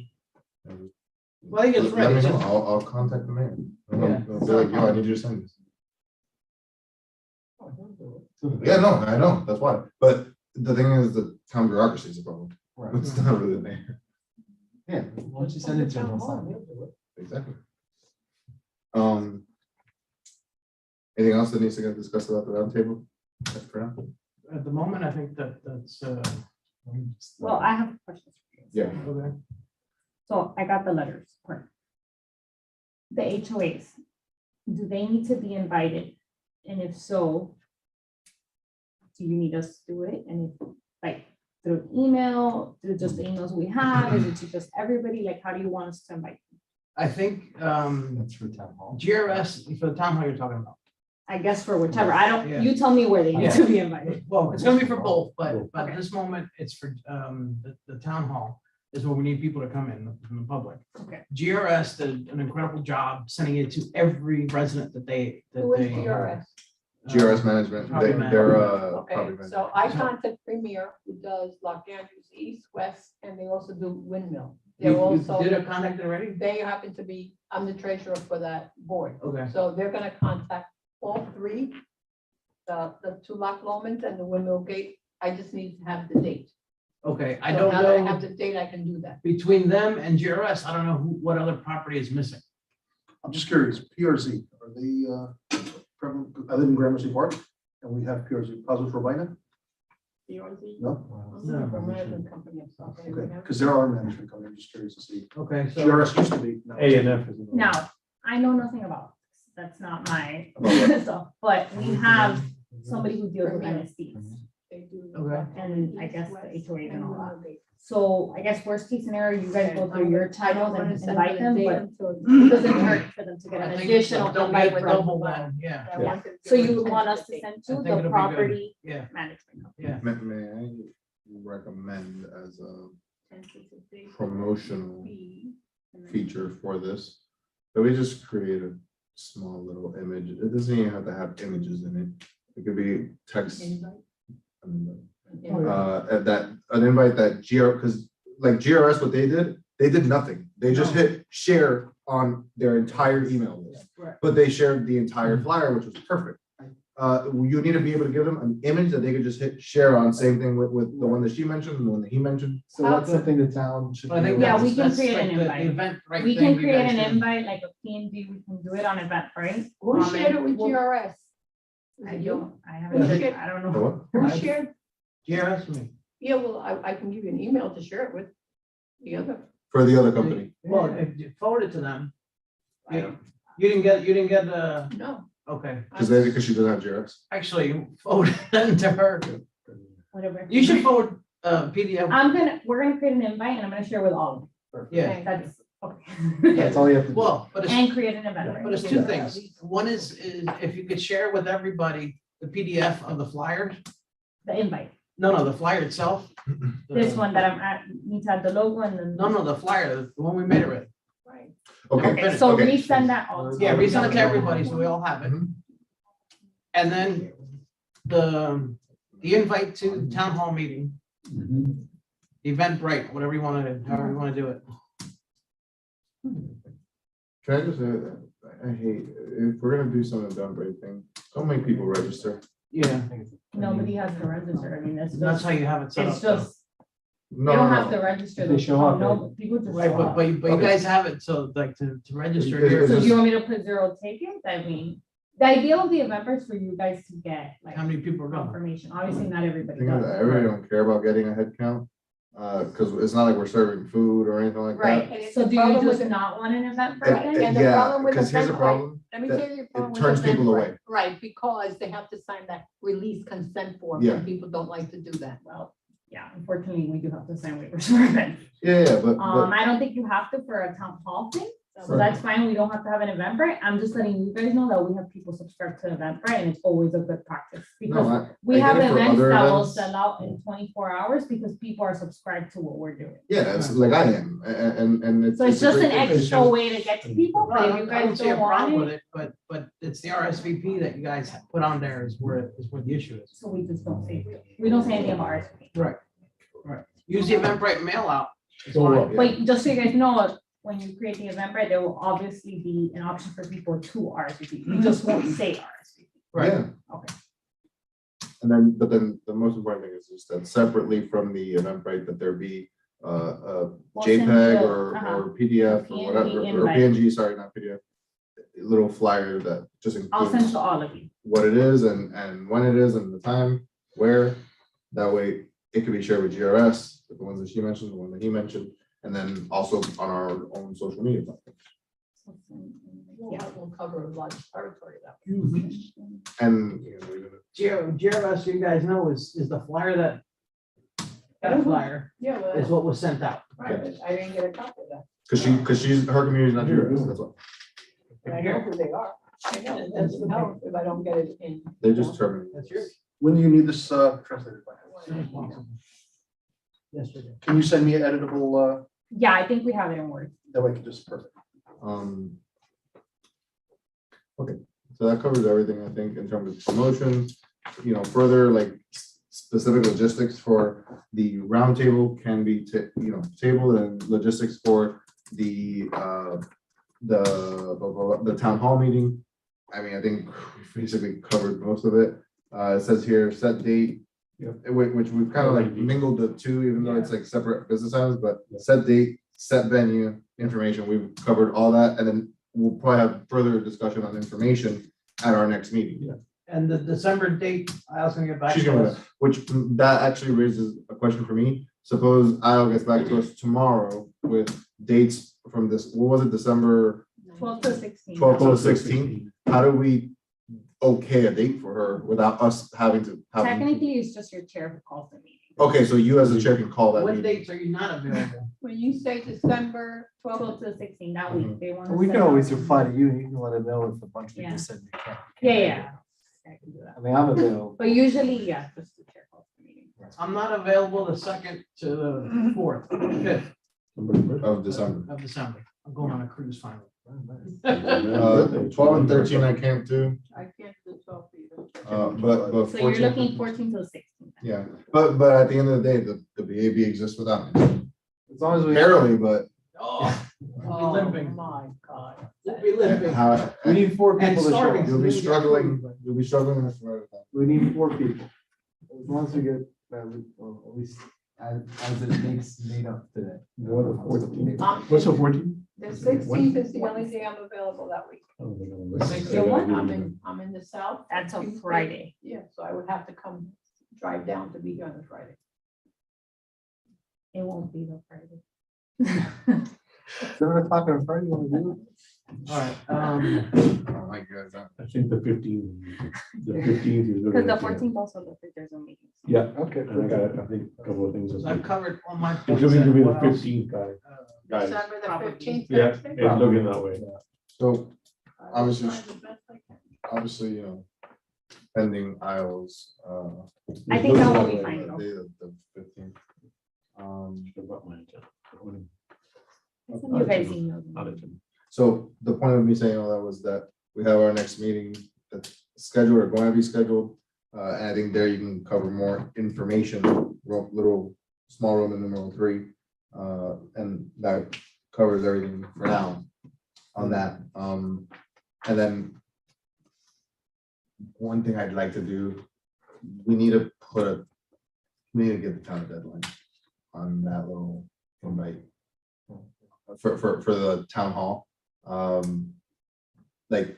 Well, I think it's let me ready. know. I'll contact the mayor. And Yeah. I'll be like, yo, I need you to send this. Yeah, no, I know, that's why. But the thing is, the town bureaucracy is a problem. Right. It's not really the mayor. Yeah, once you send it to them, they'll sign it. Exactly. Anything else that needs to get discussed about the roundtable? For now? At the moment, I think that's, Well, I have questions. for you. Yeah. okay. So I got the letters. Perfect. The HOAs, do they need to be invited? And if so, do you need us to do it? And if, like, through email, through just the emails we have? Is it to just everybody? Like, how do you want us to invite? I think, That's for town hall. GRS, for the town hall you're talking about. I guess for whichever. I don't, Yeah. you tell me where they need to be invited. Well, it's gonna be for both, but Okay. at this moment, it's for, the town hall is where we need people to come in from the public. Okay. GRS did an incredible job sending it to every resident that they. Who is GRS? GRS management, Property they're, Okay, property management. so I contact Premier, who does Los Angeles East, West, and they also do Windmill. They're You also, did a contact already? they happen to be, I'm the treasurer for that board. Okay, So they're gonna contact all three, the two Loch Lomans and the Windmill Gate. I just need to have the date. okay, I So don't now that I have know, the date, I can do that. between them and GRS, I don't know what other property is missing. I'm just curious, PRZ, are they, prevalent? I live in Gramercy Park, and we have PRZ, Positive Robina? PRZ? No? I'm not a management company, I'm sorry. Okay, because there are management companies, I'm just curious to see. Okay, so, GRS used to be. now it's- A&F is. another. Now, I know nothing about this. That's not my About stuff, but we have somebody who deals with MSDs. They do. Okay. And I guess the East, West, HOAs and all that. Windmill Gate. So I guess worst case scenario, you guys go through your titles I'm and gonna send invite the them, date but until- it doesn't hurt for them to get I an think additional don't invite get with double them. then, yeah, I want to So give you them would want the us to date. send I to think the it'll be good. property yeah, management company. yeah. May I recommend as a Tentative date. promotional Fee, and then- feature for this, that we just create a small little image. It doesn't even have to have images in it. It could be text. Invite. and, Yeah. that, an invite that because like GRS, what they did nothing. They just hit share on their entire email list. Right. But they shared the entire flyer, which was perfect. You need to be able to give them an image that they could just hit share on, same thing with the one that she mentioned, and the one that he mentioned. So that's something the town should. But I think do. Yeah, that's, we can that's create like an the invite. event, right? We thing can you create guys an do. invite, like a PNG, we can do it on Eventbrite. Who shared it with We'll- GRS? I You? don't, I haven't, Who checked. shared- I don't The know. what? Who shared? GRS me. Yeah, well, I can give you an email to share it with the other. For the other company. Well, if you forward it to them, I you don't- you didn't get the, No. okay, Because she doesn't have GRS. actually, forward it to her. Whatever. You should forward PDF, We're gonna create an invite and I'm gonna share with all of yeah. you. That's, okay. That's all you have to do. Well, but it's, And create an event. but it's two things. One is if you could share with everybody the PDF of the flyer. The invite, No, the flyer itself. this one that I'm at, needs to have the logo and then. No, the flyer, the one we made it with. Right. Okay, so okay. resend that all. Yeah, resend it to everybody, so we all have it. Mhm. And then the invite to the town hall meeting, Eventbrite, whatever you want to, however you want to do it. Can I just say, I hate, if we're gonna do some Eventbrite thing, don't make people register. Yeah, Nobody has to register, I mean, that's that's just, how you have it set up. it's though. just, No, they don't no, have to no. register. They show up, No, people just Right, show but, up. but you Okay. guys have it, so like to register It- here. it's So do just- you want me to put 0 tickets? I mean, the idea of the event is for you guys to get like How many people are going? confirmation. Obviously, not everybody Thing is, does. I really don't care about getting a head count, because it's not like we're serving food or anything like that. Right. and it's So the do you problem with just it- not want an event And- then? And the Yeah, problem with because here's the Eventbrite- problem, Let me that tell you the problem. with turns people Eventbrite. away. Right, because they have to sign that release consent form, Yeah. and people don't like to do that. Well, yeah, unfortunately, we do have to sign waivers for events. yeah, but, I don't think you have to for a town hall thing, so Right. that's fine, we don't have to have an Eventbrite, I'm just letting you guys know that we have people subscribe to Eventbrite, and it's always a good practice. no, Because I we get have it for events other that will events. sell out in 24 hours because people are subscribed to what we're doing. Yeah, it's like I am, and it's. So it's a just great an thing. extra way to get to people, Well, but I if you don't guys see a don't want problem with it, it, but it's the RSVP that you guys put on there is where the issue is. so we just don't say, we don't say anything about RSVP. Right. Use the Eventbrite mail out. It's So fine. what? But just so you guys know, when you create the Eventbrite, there will obviously be an option for people to RSVP, we just won't say RSVP. Right. Yeah. Okay. And then, but then the most important thing is just that separately from the Eventbrite, that there be a We'll send JPEG you- or PDF or PNG whatever, or invite. PNG, sorry, not PDF. Little flyer that just I'll send includes to all of you. what it is and when it is and the time, where. That way it can be shared with GRS, with the ones that she mentioned, the one that he mentioned, and then also on our own social media platforms. Yeah. We'll cover a large territory that And GRS, you guys know, is the flyer that that flyer Yeah, well, is what was sent out. right, I didn't get a copy of that. Because her community's not here, that's why. But I know who they are. I know, that's the help if I don't get it in. They just determined. That's yours. When do you need this translated by? As soon as possible. Yesterday. Can you send me an editable, Yeah, I think we have it in Word. that way I can just, perfect. Okay, so that covers everything, I think, in terms of promotion, further like specific logistics for the roundtable can be, tabled, and logistics for the town hall meeting. I mean, I think we basically covered most of it. It says here, set date, which we've kind of like mingled the two, even though it's like separate business items, but set date, set venue, information, we've covered all that, and then we'll probably have further discussion on information at our next meeting. And the December date, I was gonna get back She's to gonna, us. which that actually raises a question for me. Suppose Al gets back to us tomorrow with dates from this, what was it, December 12 to 16. 12th to 16th? How do we okay a date for her without us having to have? Technically, it's just your chair who calls the meeting. Okay, so you as a chair can call that What meeting. dates are you not available? When you say December 12 to 16 that week. They want. We can always reply to you, you can let them know if a bunch of people Yeah. said they can't. Yeah. I can do that. I mean, I'm available. But usually, yeah, just the chair calls the meeting. I'm not available the 2nd to the 4th, 5th Of December. of December. I'm going on a cruise finally. 12 and 13 I can't do, I can't do 12 either. but So you're 14. looking 14 to 16. Yeah, but at the end of the day, the BAB exists without me. As long as we. Barely, but Oh, we'll Oh, be limping. my God. We'll be limping. how, We need 4 And people to show starving. up. you'll be struggling, We need 4 people. As long as we get, well, at least as it makes made up today. What the 14th? Um, What's the 14th? The 16th is the only day I'm available that week. So what? I'm in the south. That's a Friday. Yeah, so I would have to drive down to be here on the Friday. It won't be the Friday. 7 o'clock on Friday, you want to do All right, Oh my God. I think the 15th, the 15th is. Because the 14th also looks like there's a meeting. Yeah, it? Okay. and I got, I think, a couple of things. so I've covered all my. It's points. going to be the What else? 15th, guys. Guys, December the Probably. 15th. yeah, Thursday? it's looking that way. So I will obviously- try the best I can. obviously, pending aisles, I think that will be It's fine. though. day of the 15th. about my agenda. You guys emailed me. I'll let you know. So the point of me saying all that was that we have our next meeting that's scheduled or going to be scheduled. And I think there you can cover more information, little small room in number 3. And that covers everything for now on that. And then one thing I'd like to do, we need to give the town a deadline on that little invite for the town hall. Like,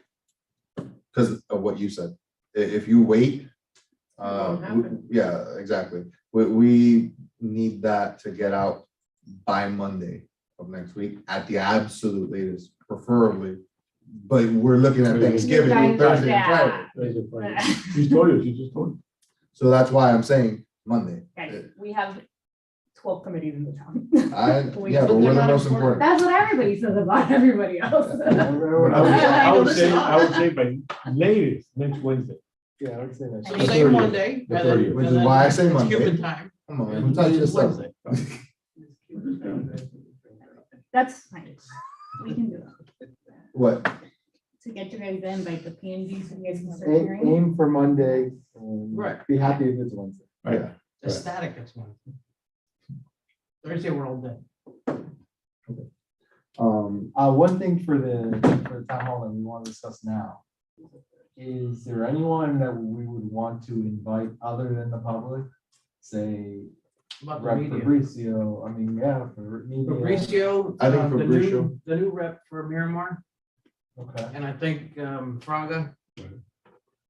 because of what you said, if you wait, won't happen. yeah, exactly. We need that to get out by Monday of next week at the absolute latest, preferably. But we're looking at Thanksgiving, guys Thursday and are Friday. Thursday, Friday. She told you, she just told you. So that's why I'm saying Monday. Guys, we have 12 committees in the town. Yeah, but we're the most important. That's what everybody says about everybody else. But I would say by latest next Wednesday. Yeah, I would say that. So The say 30th. Monday. The and then- 30th. Which and is then why I say it's Monday. Cuban time. Come on, and who taught you it's this stuff? Wednesday. That's fine. We can do that. What? To get you guys the invite, the PNG, so you guys can start Aim hearing. aim for Monday. and Right. Be happy if it's Wednesday. Yeah. Ecstatic, it's Wednesday. Thursday, we're all dead. One thing for the town hall that we want to discuss now. Is there anyone that we would want to invite other than the public? Say, About the Rep media. Fabricio, I mean, yeah, for media. Fabricio. I think the new- Fabricio. The new rep for Miramar, Okay. and I think Fraga.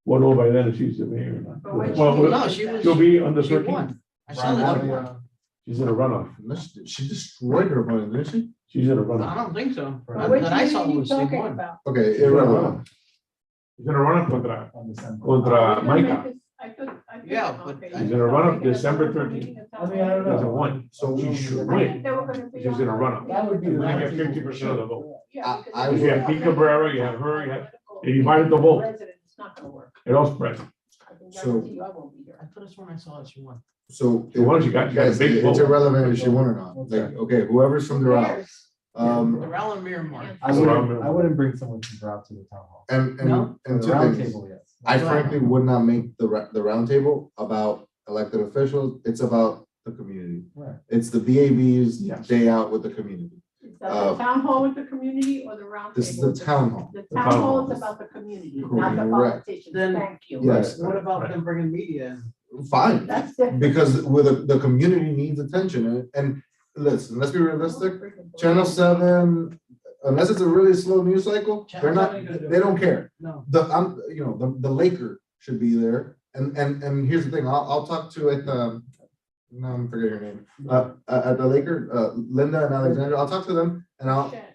Well, no, by then she's the mayor. not- But when Well, she- well, No, she was. she'll be on the she 13th. won. I saw that she won. She's in a runoff. She destroyed her opponent, didn't she? She's in a I runoff. don't think so. Right. Which That I saw meeting you was they talking won. about? Okay, She's in a irrelevant. runoff. She's in a runoff contra, On December. Are we gonna Micah. make this- Yeah, but- He's gonna run up December 13th. I mean, I don't know. Doesn't win, so he should win. He's just gonna run up. That would be He's the gonna get last thing 50% of the vote. Yeah, I If you have Pete Cabrera, you have her, you have, and you divided the vote. It's not gonna work. It all spread. I can So- guarantee you I won't be here. I could have sworn I saw it, she won. So. So once you got a Guys, big it's vote. irrelevant if she won or not. Like, okay, whoever's from the route. The Rowland Miramar. I wouldn't bring someone from Brown to the town hall. And, No? and The two round things. table, yes. I frankly would not make the round table about elected officials. It's about the community. Right. It's the BAB's Yes. day out with the community. Is that the town hall with the community or the round table? This is the town hall. The town town hall. hall is about the community, not the Correct. politicians. Then- Thank you. Yes. What about them bringing media in? Fine, That's different. because with the community needs attention and listen, let's be realistic. Channel 7, unless it's a really slow news cycle, they're not, they don't care. No. The Laker should be there. And here's the thing, I'll talk to it, no, I'm forgetting her name. At the Laker, Linda and Alexandra, I'll talk to them and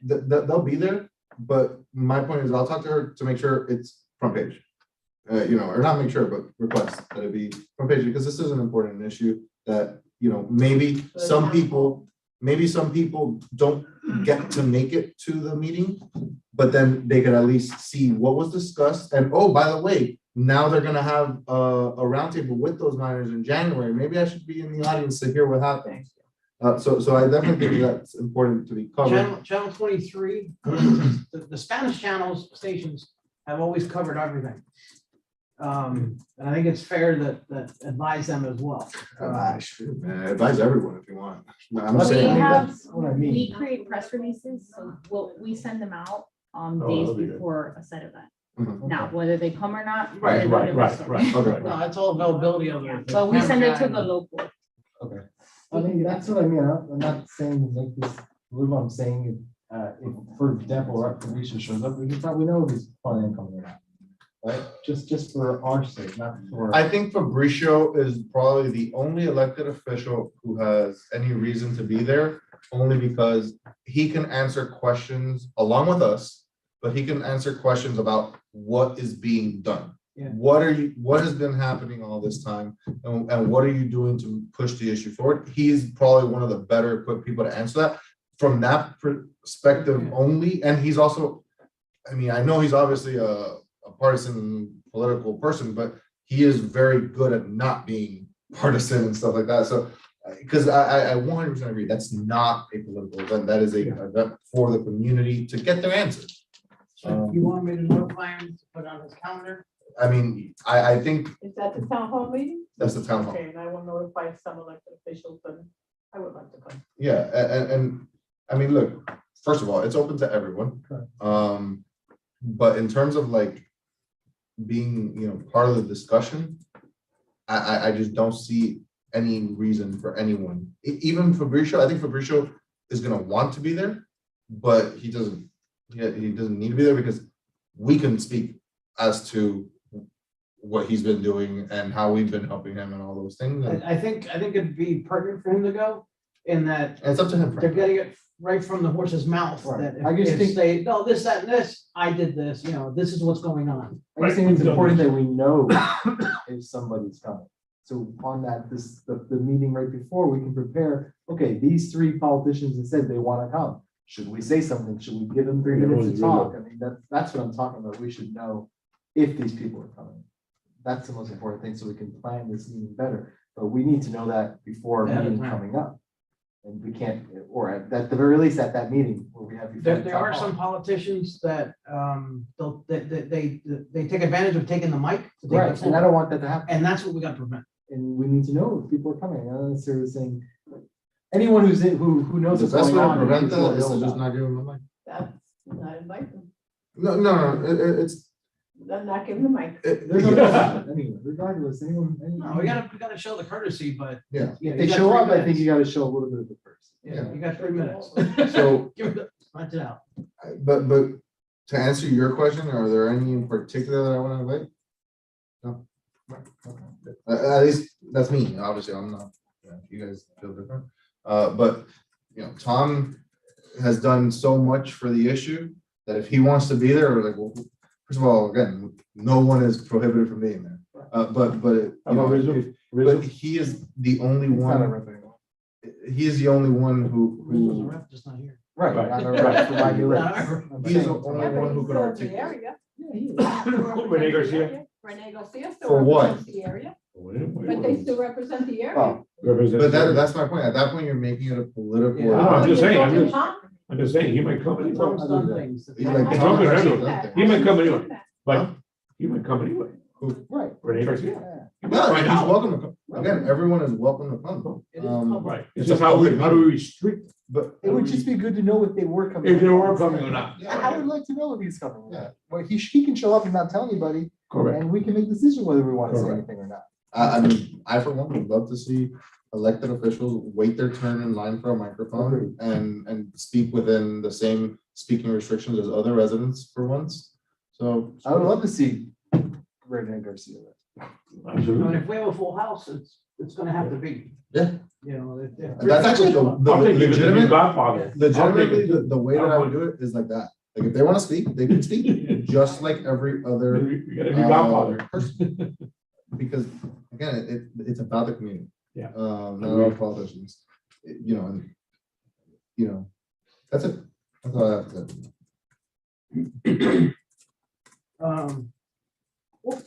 they'll be there. But my point is I'll talk to her to make sure it's front page. Or not make sure, but request that it be front page because this is an important issue that, maybe some people don't get to make it to the meeting, but then they could at least see what was discussed. And oh, by the way, now they're gonna have a roundtable with those miners in January. Maybe I should be in the audience to hear what happens. So I definitely think that's important to be covered. Channel 23, the Spanish channels stations have always covered everything. And I think it's fair that advise them as well. Shoot, man, advise everyone if you want. No, I'm We saying, have, That's what I mean. we create press releases, so we send them out on Oh, days that'll be good. before a set event. Mhm. Now, whether they come or not. Right, they're right, not in right, the- right. No, it's all availability of the. But we send it to the camera local. Okay. I mean, that's what I mean. I'm not saying to make this, move. I'm saying, if, for example, our Felicia shows up, we can probably know if he's planning on coming or not. Right? Just for our sake, not for. I think Fabricio is probably the only elected official who has any reason to be there, only because he can answer questions along with us, but he can answer questions about what is being done. Yeah. What has been happening all this time and what are you doing to push the issue forward? He's probably one of the better equipped people to answer that from that perspective Yeah. only. And he's also, I mean, I know he's obviously a partisan political person, but he is very good at not being partisan and stuff like that. So, because I 100% agree, that's not a political event. That is a event for the community to get their answers. So you want me to notify him to put on his calendar? I mean, I think Is that the town hall meeting? that's the town hall. Okay, and I will notify some elected officials, and I would like to come. Yeah, and I mean, look, first of all, it's open to everyone. Correct. But in terms of like being, part of the discussion, I just don't see any reason for anyone, even Fabricio. I think Fabricio is gonna want to be there, but he doesn't need to be there because we can speak as to what he's been doing and how we've been helping him and all those things. And I think it'd be pertinent for him to go in that it's up to him. they're frankly. getting it right from the horse's mouth. Right. That I just if think- they, no, this, that, and this, I did this, this is what's going on. I just think it's important that we know if somebody's coming. So on that, the meeting right before, we can prepare, okay, these 3 politicians that said they want to come. Should we say something? Should we give them 3 minutes to talk? I mean, that's what I'm talking about. We should know if these people are coming. That's the most important thing, so we can plan this meeting better. But we need to know that before a Ahead of meeting time. coming up. And we can't, or at the very least at that meeting where we have. before the There town are hall. some politicians that, they take advantage of taking the mic. to take the Right, and I floor. don't want that to happen. And that's what we gotta prevent. And we need to know if people are coming. I'm not necessarily saying, anyone who's in, who knows The what's best going way to on. prevent we can that is tell to just them not give him the mic. That's not invite them, No, it's. not give them the mic. about. There's no doubt. Anyway, regardless, anyone. No, we gotta show the courtesy, but. Yeah. you know, If they you got show 3 up, I think minutes. you gotta show a little bit of the first. Yeah, you got 3 minutes. So, Give it, punch it out. but to answer your question, are there any in particular that I want to invite? No. At least that's me. Obviously, I'm not. You guys feel different. But Tom has done so much for the issue that if he wants to be there, we're like, well, first of all, again, no one is prohibited from being there. How about Rizzo? but he is the only It's not a one, rep anymore. he is the only one Rizzo's a who, rep, just not here. Right, Right, not a right. rep for my new Not reps. our- I'm he's the saying- only Yeah, but one who he's can still in the articulate. area. Yeah, he is. Renee Garcia? Renee Garcia still For what? represents the area, but they still represent the area. Oh, But that's my point. At that point, you're making it a political. Yeah. No, I'm just saying, I'm just- Huh? I'm just saying, he might come anyway, Tom's done things. He's like- I Tom haven't Garcia seen done that. things. He might come I haven't anyway. seen that. but he might come anyway. right. Renee Garcia. Yeah. He might No, find he's out. welcome to come. Again, everyone is welcome to come. It is Um, public. Right, it's just how do we restrict, But It would just be good to know if they were coming. if they were coming or not? I would like to know if he's coming. Well, he can show up and not tell anybody, Correct. and we can make a decision whether we want to say Correct. anything or not. I mean, I for one would love to see elected officials wait their turn in line for a microphone and speak within the same speaking restrictions as other residents for once. So. I would love to see Renee Garcia. I mean, Absolutely. if we have a full house, it's gonna have to be. Yeah. You know, if- That's actually the I'll take it as a legitimate, Godfather. I'll take legitimately, it. the way that I would do it is like that. Like if they want to speak, they can speak, just like every other You gotta be Godfather. person. Because again, it's about the community. Yeah. Not about politicians, you know, and, you know, that's it. That's all I have to say. whoop.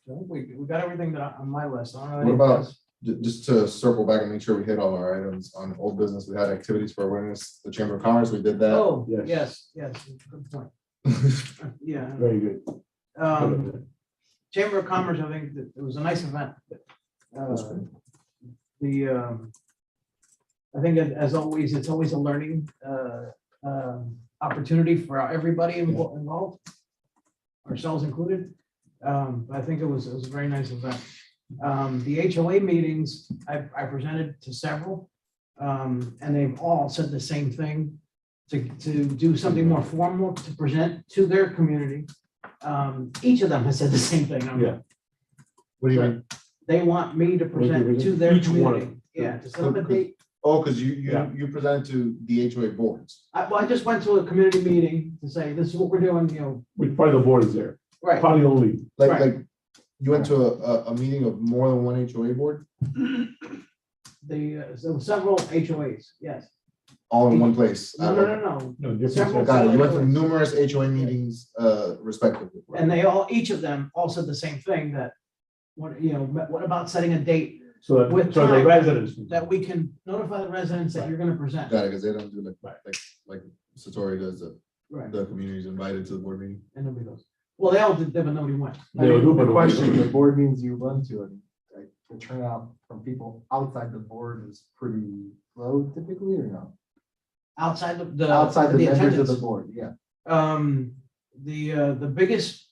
So we got everything that on my list. I don't know What anything about- else. Just to circle back and make sure we hit all our items on old business, we had activities for awareness, the Chamber of Commerce, we did that. Oh, Yes. yes, good point. Yeah. Very good. Chamber of Commerce, I think that it was a nice event. I think as always, it's always a learning opportunity for everybody involved, ourselves included. But I think it was a very nice event. The HOA meetings, I presented to several, and they've all said the same thing, to do something more formal, to present to their community. Each of them has said the same thing. Yeah. What do you mean? They want me to present to their Each one of community. them. Yeah, to set up a date. Oh, because Yeah. you presented to the HOA boards. I just went to a community meeting to say, this is what we're doing, you know, Which part of the board is there? right. Probably only. Like, Right. like, you went to a meeting of more than one HOA board, There were several HOAs, yes. all in one place. No, no. No, different. Several- Got it. You went to numerous HOA meetings, respectively. And they each of them all said the same thing, that, what about setting a date So With so the time. residents. that we can notify the residents that you're gonna present. Got it, because they don't do like Satori does, Right, the community's invited to the board meeting. and nobody goes. Well, they all did, but nobody went. I They mean, do, but the nobody question, goes. the board meetings you run to, and like the turnout from people outside the board is pretty low typically, or no? Outside the. Outside the members of attendance. the board, yeah. The biggest,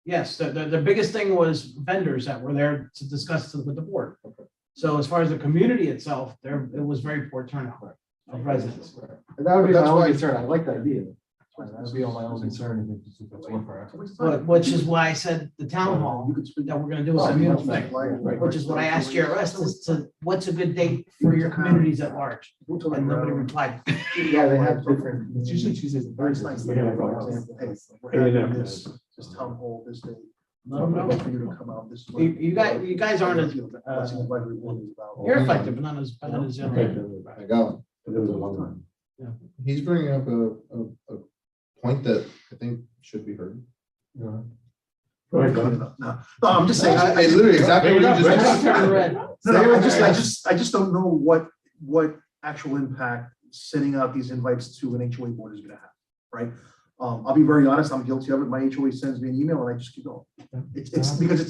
yes, the biggest thing was vendors that were there to discuss with the board. So as far as the community itself, it was very poor turnout of residents. And that would be my That's only why- concern. I like the idea. That would be my only concern. But, which is why I said the town hall, that we're gonna do a communal thing, which is what I asked GRS is what's a good date for your communities at large? And nobody replied. Yeah, they have different, it's usually Tuesdays and Very Thursdays. nice. Yeah, For right. example, hey, we're A&M, having yes. this town hall this day. Let them know. For you to come out. This is what- You guys aren't as, Blessing advisory board is about. you're effective, but not as, Okay. I got it. There was a long time. He's bringing up a point that I think should be heard. Go ahead, Don. No, I'm just saying. It's literally exactly what you just Bring it said. up, Turn red. No, I just don't know what actual impact sending out these invites to an HOA board is gonna have, right? I'll be very honest, I'm guilty of it. My HOA sends me an email and I just keep going. It's because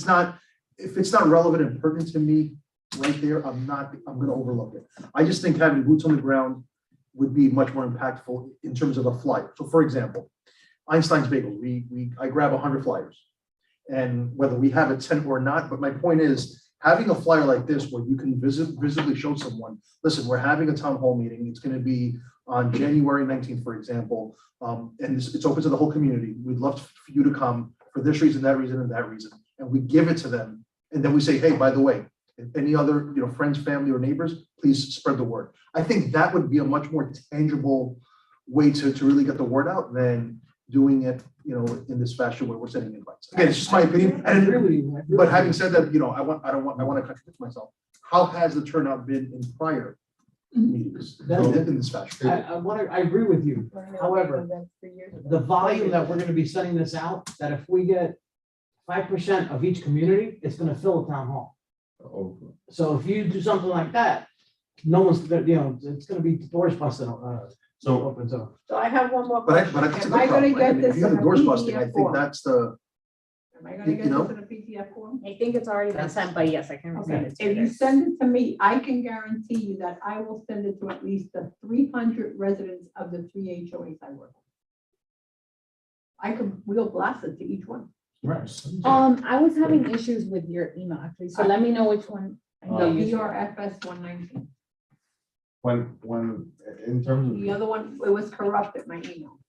if it's not relevant and pertinent to me right there, I'm gonna overlook it. I just think having boots on the ground would be much more impactful in terms of a flyer. So for example, Einstein's Bagels, I grab 100 flyers. And whether we have a tent or not, but my point is, having a flyer like this where you can visibly show someone, listen, we're having a town hall meeting. It's gonna be on January 19th, for example. And it's open to the whole community. We'd love for you to come for this reason, that reason, and that reason. And we give it to them. And then we say, hey, by the way, if any other, friends, family, or neighbors, please spread the word. I think that would be a much more tangible way to really get the word out than doing it, in this fashion where we're sending invites. Again, it's just my opinion. I agree with you. I agree But with having you. said that, I want to contradict myself. How has the turnout been in prior meetings in this fashion? I agree with you. However, the volume that we're gonna be sending this out, that if we get 5% of each community, it's gonna fill a town hall. Oh, So if you do something like that, no one's, it's gonna be doors busted, so open, so. So I have one more But I question. think it's a Am good I gonna problem. I get mean, this if you have in the a doors busting, I PDF think form? that's the, Am I gonna you get know? this in a PDF form? I think it's already been sent, but yes, I can resend Okay, it to if you you. send it to me, I can guarantee you that I will send it to at least the 300 residents of the 3 HOAs I work with. We'll blast it to each one. right. I was having issues with your email actually, so let me know which one. I The need to use. BRFS 119. When, in terms The of, other one, it was corrupted, my email.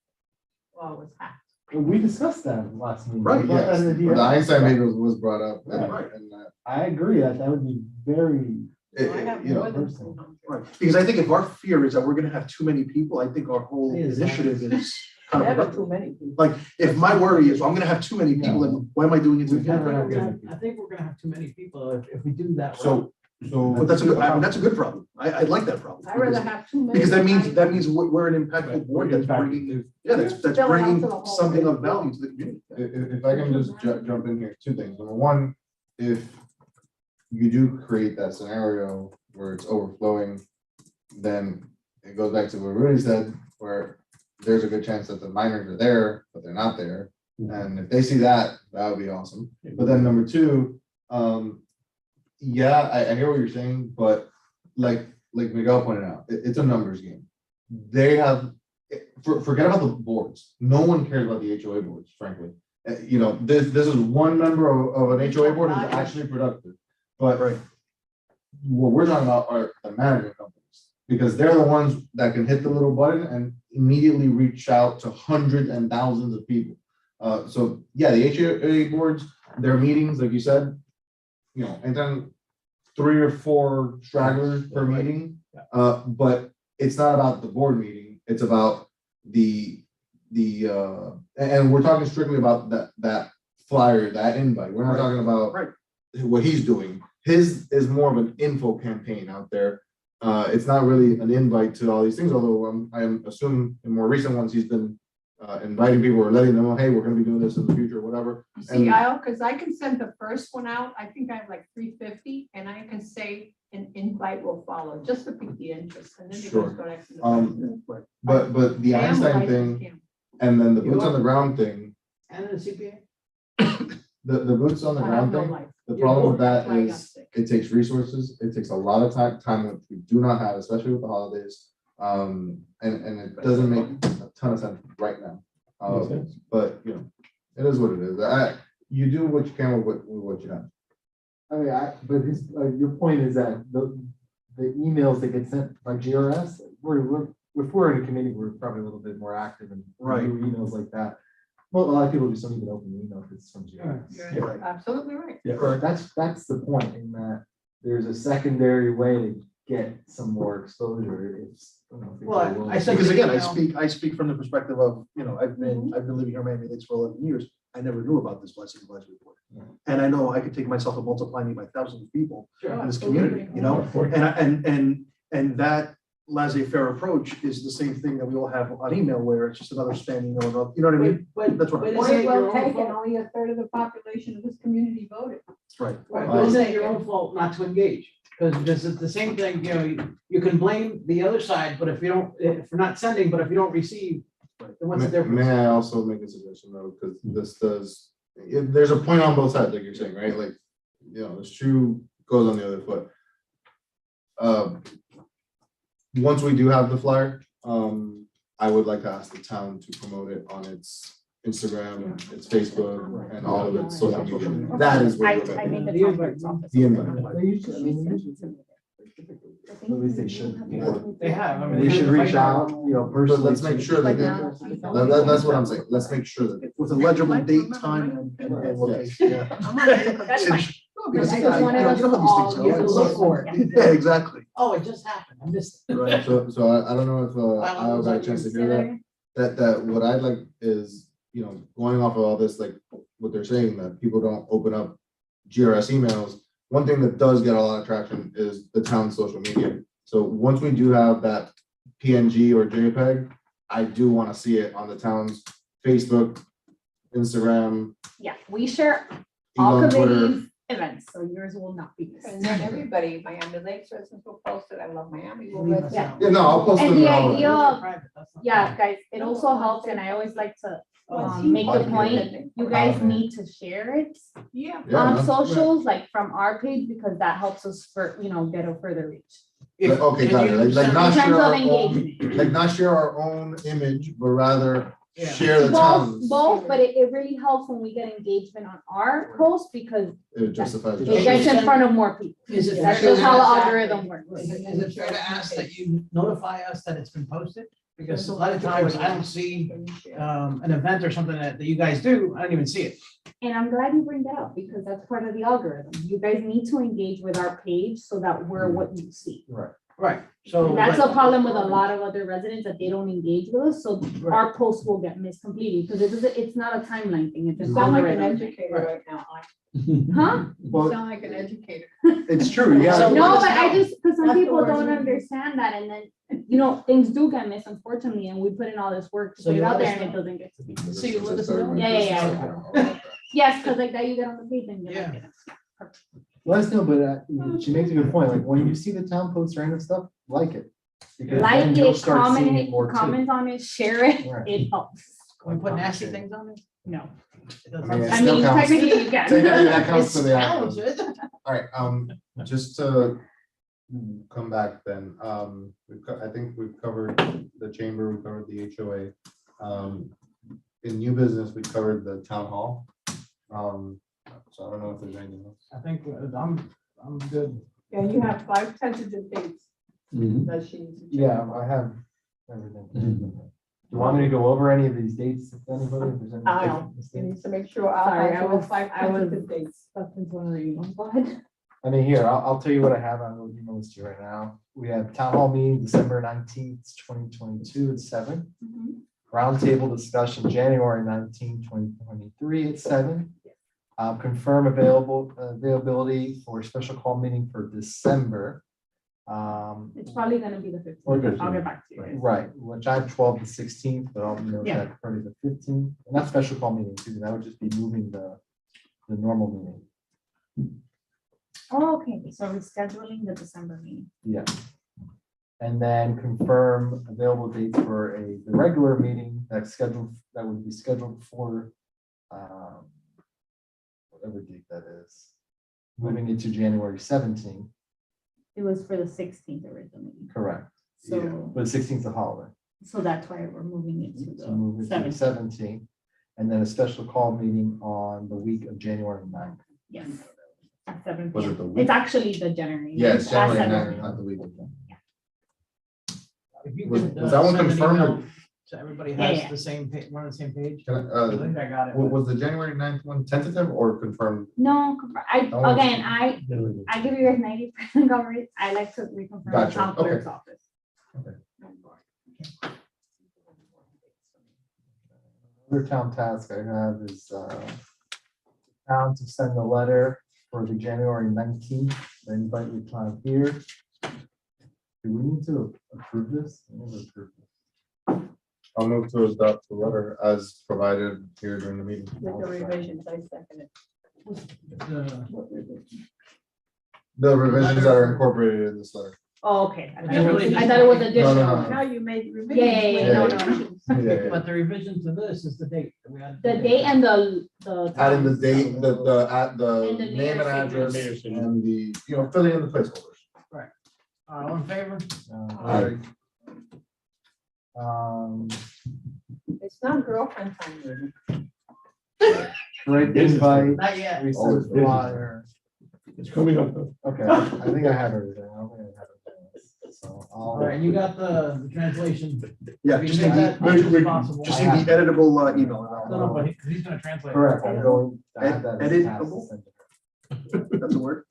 Well, it was hacked. We discussed that last meeting. Right, We brought that yes, in the Einstein meeting. maybe was brought up. Right. And that, I agree that would be very, So I have you know, more than personal. 300. right, because I think if our fear is that we're gonna have too many people, I think our whole initiative is kind of Never productive. too many people. Like, if my worry is, I'm gonna have too many people, then why am I doing it to We've begin never with? had I think we're gonna have too many people if we do that. so, But that's a good, that's a good problem. I like that problem. I'd rather have too many. Because that means, than we're an impactful board that's bringing, that's Fill it out bringing to the whole something of thing. value to the community. if I can just jump in here, two things. Number one, if you do create that scenario where it's overflowing, then it goes back to what Rudy said, where there's a good chance that the miners are there, but they're not there. And if they see that, that would be awesome. But then number two, yeah, I hear what you're saying, but like Miguel pointed out, it's a numbers game. They have, forget about the boards. No one cares about the HOA boards, frankly. This is one member of an HOA board who's actually productive. But Right. what we're talking about are the management companies, because they're the ones that can hit the little button and immediately reach out to hundreds and thousands of people. So yeah, the HOA boards, their meetings, like you said, and then 3 or 4 stragglers per meeting. But it's not about the board meeting, it's about and we're talking strictly about that flyer, that invite. We're not Right. talking about Right. what he's doing. His is more of an info campaign out there. It's not really an invite to all these things, although I'm assuming in more recent ones, he's been inviting people or letting them know, hey, we're gonna be doing this in the future, whatever. See, because I can send the first one out, I think I have like 350, and I can say an invite will follow, just to pique the interest, and then you Sure. guys go next to the Um, president. But the I am a Einstein licensed thing camp. and then the You boots on are? the ground thing, And the CPA? the boots on the I have ground no thing, life. the You're problem with bored, that That's why I got is sick. it takes resources, it takes a lot of time which we do not have, especially with the holidays. And it doesn't make a ton of sense right now. Makes sense. But it is what it is. You do what you can with what you have. I mean, but your point is that the emails that get sent by GRS, if we're in a committee, we're probably a little bit more active and Right. do emails like that. Well, a lot of people just don't even open the email because it's from GRS. You're Right. absolutely right. Or that's the point, in that there's a secondary way to get some more exposure. It's, Well, I said- Because again, I speak from the perspective of, I've been living here in Miami Lakes for 11 years. I never knew about this blessing advisory board. Yeah. And I know I could take myself and multiply me by thousands of people Sure. in this community, and that laissez-faire approach is the same thing that we all have on email, where it's just another spam email, you know what I mean? But That's what I'm isn't Point it your well own taken, fault? only a third of the population of this community voted. Right. Right, but isn't it your own fault not to engage? Because this is the same thing, you can blame the other side, but if we're not sending, but if you don't receive, then what's the difference? May I also make a suggestion though, because there's a point on both sides, like you're saying, right? Like, the shoe goes on the other foot. Once we do have the flyer, I would like to ask the town to promote it on its Instagram, its Facebook, and all of its social media. That is I what we're made the The conference office. The invite. They usually, I mean, at least they should. They have, I mean. They should reach out, But personally. let's make sure that, that's what I'm saying. Let's make sure that. With a legible date, time, and location, yeah. That's fine. No, because I just wanted us you know to how these things all go. use a look for it. Yeah, exactly. Oh, it just happened, I missed it. Right. So I don't know if I got a chance to hear that. That what I'd like is you know, going off of all this, like what they're saying, that people don't open up GRS emails. One thing that does get a lot of traction is the town social media. So once we do have that PNG or JPEG, I do want to see it on the town's Facebook, Instagram, Yeah, we share all even on Twitter. committees events, so yours will not be And missed. then everybody, Miami Lakes residents will post it. I love Miami. Will Leave residents. us out. Yeah, no, I'll post And them the in all of idea- it. Private, that's not- Yeah, guys, it No, also no, helps, no. and I always like to Once make you the post point, it, you guys Okay. need to share it Yeah. Yeah, on no. socials, like from our page, because that helps us for, get a further reach. If- Okay, can got it. you Like send- not In terms share of our own, engagement. like not share our own image, but rather Yeah. share the Both, town's. both, but it really helps when we get engagement on our post, because It justifies. it Yeah. gets in front of more people. Is it That's fair just to how the ask- algorithm works. Is it fair to ask that you notify us that it's been posted? Because a lot of times I don't see an event or something that you guys do, I don't even see it. And I'm glad you bring that up, because that's part of the algorithm. You guys need to engage with our page so that we're what you see. Right, so. And that's a like- problem with a lot of other residents, that they don't engage with us, so our posts will get missed completely, because it's not a timeline thing, it's You an sound like an algorithm. educator right now. Huh? You Well, sound like an educator. it's true, yeah. So- No, let us but I know. just, because some That's the people word don't we use. understand that, and then, things do get missed, unfortunately, and we put in all this work to So put it you out let there, us and it know. doesn't get to be. So you let us know? Yeah. Yes, because like that, you get on the page and you're Yeah. like, Let us know, but she makes a good point, like, when you see the town post random stuff, like it. Because then like you'll it, start seeing comment it, more too. comment on it, share it, Right. it helps. Can we put nasty things on it? No, It doesn't- I mean, it I still mean, counts. technically you can. Technically, that counts It's for the counts, algorithm. All right, just to come back then, I think we've covered the chamber, we covered the HOA. In new business, we covered the town hall. So I don't know if there's anything else. I think I'm good. Yeah, you have 5 tentative dates Mhm. that she needs to check. Yeah, I have everything. Do you want me to go over any of these dates, if anybody? if there's any- I'll- She needs to make sure I'll Sorry, have I all was- 5 I was- tentative dates. That's one of the emails. Go ahead. I mean, here, I'll tell you what I have on the email list here right now. We have town hall meeting December 19th, 2022 at 7. Roundtable discussion January 19th, 2023 at 7. Confirm availability for special call meeting for December. It's probably gonna be the 15th. Okay. I'll get back to you guys. Right, which I have 12 and 16th, but I'll note Yeah. that probably the 15th, and that's special call meeting too, that would just be moving the normal meeting. Oh, okay, so we're scheduling the December meeting. Yeah. And then confirm available dates for the regular meeting that would be scheduled for whatever date that is. Moving it to January 17th, It was for the 16th originally, correct, so, but 16th is a holiday. so that's why we're moving it to So move the it to the 7th. 17th, and then a special call meeting on the week of January 9th. Yes. At 7 Was it p.m. the week? It's actually the January. Yeah, it's 9th at January 7 9th, not the week. If you Was- could, was that one send an confirmed or- email So everybody Yeah, has yeah. the same page, we're on the same page. Can I I, think I got it. was the January 9th one tentative or confirmed? No, I, Oh. again, I give you guys 90% coverage. I like to reconfirm the Gotcha, town clerk's okay. office. Other town task I have is town to send a letter for the January 19th, the invite we plan here. Do we need to approve this? I never approved this. I'll move to adopt the letter as provided here during the meeting. With the revisions, I second it. The revisions that are incorporated in this letter. Oh, okay. I thought Yeah, it was- really I thought it was No, no, additional. no. Now you made revisions. Yeah, no, Yeah. no. Yeah, But the revision to this is the date. that we had. The date and the. Adding the date, the And the name and mayor's address signature. and the, filling in the placeholders. All in favor? Aye. It's not girlfriend time yet. Great Business. invite, Not yet. we Always sent business. flyer. It's coming up though. Okay, I think I have everything. I don't think I have everything. So All right, I'll, you got the translation. Yeah, If just you need make that the, as much as possible. just need the editable email. No, no, but he's gonna translate. it. correct, I'm going. I have that as a task to Editable? send to her. That's a word.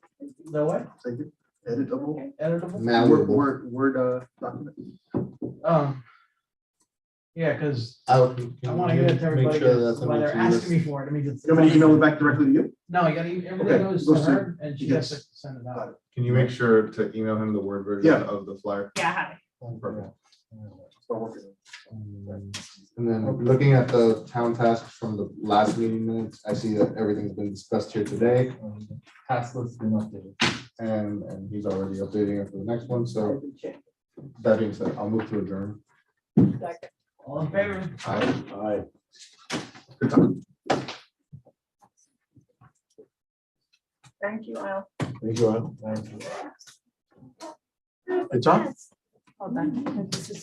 The what? Thank you. Editable. Editable? Malleable. Word document. Um. Yeah, because I I want to get it to everybody, why they're asking me for it, I mean, it's. You want me to email it back directly to you? No, you gotta, everything Okay, goes goes to to- her, and she has to send it Got out. it. Can you make sure to email him the Word version Yeah. of the flyer? Yeah, I have it. Perfect. Start working on And then looking at the town tasks from the last meeting minutes, I see that everything's been discussed here today. it. Task list been updated. And he's already updating it for the next one, so Check. that being said, I'll move to adjourn. Second. All in favor? Aye. Good time. Thank you, Al. Thank you, Al. It's on? Hold on. This is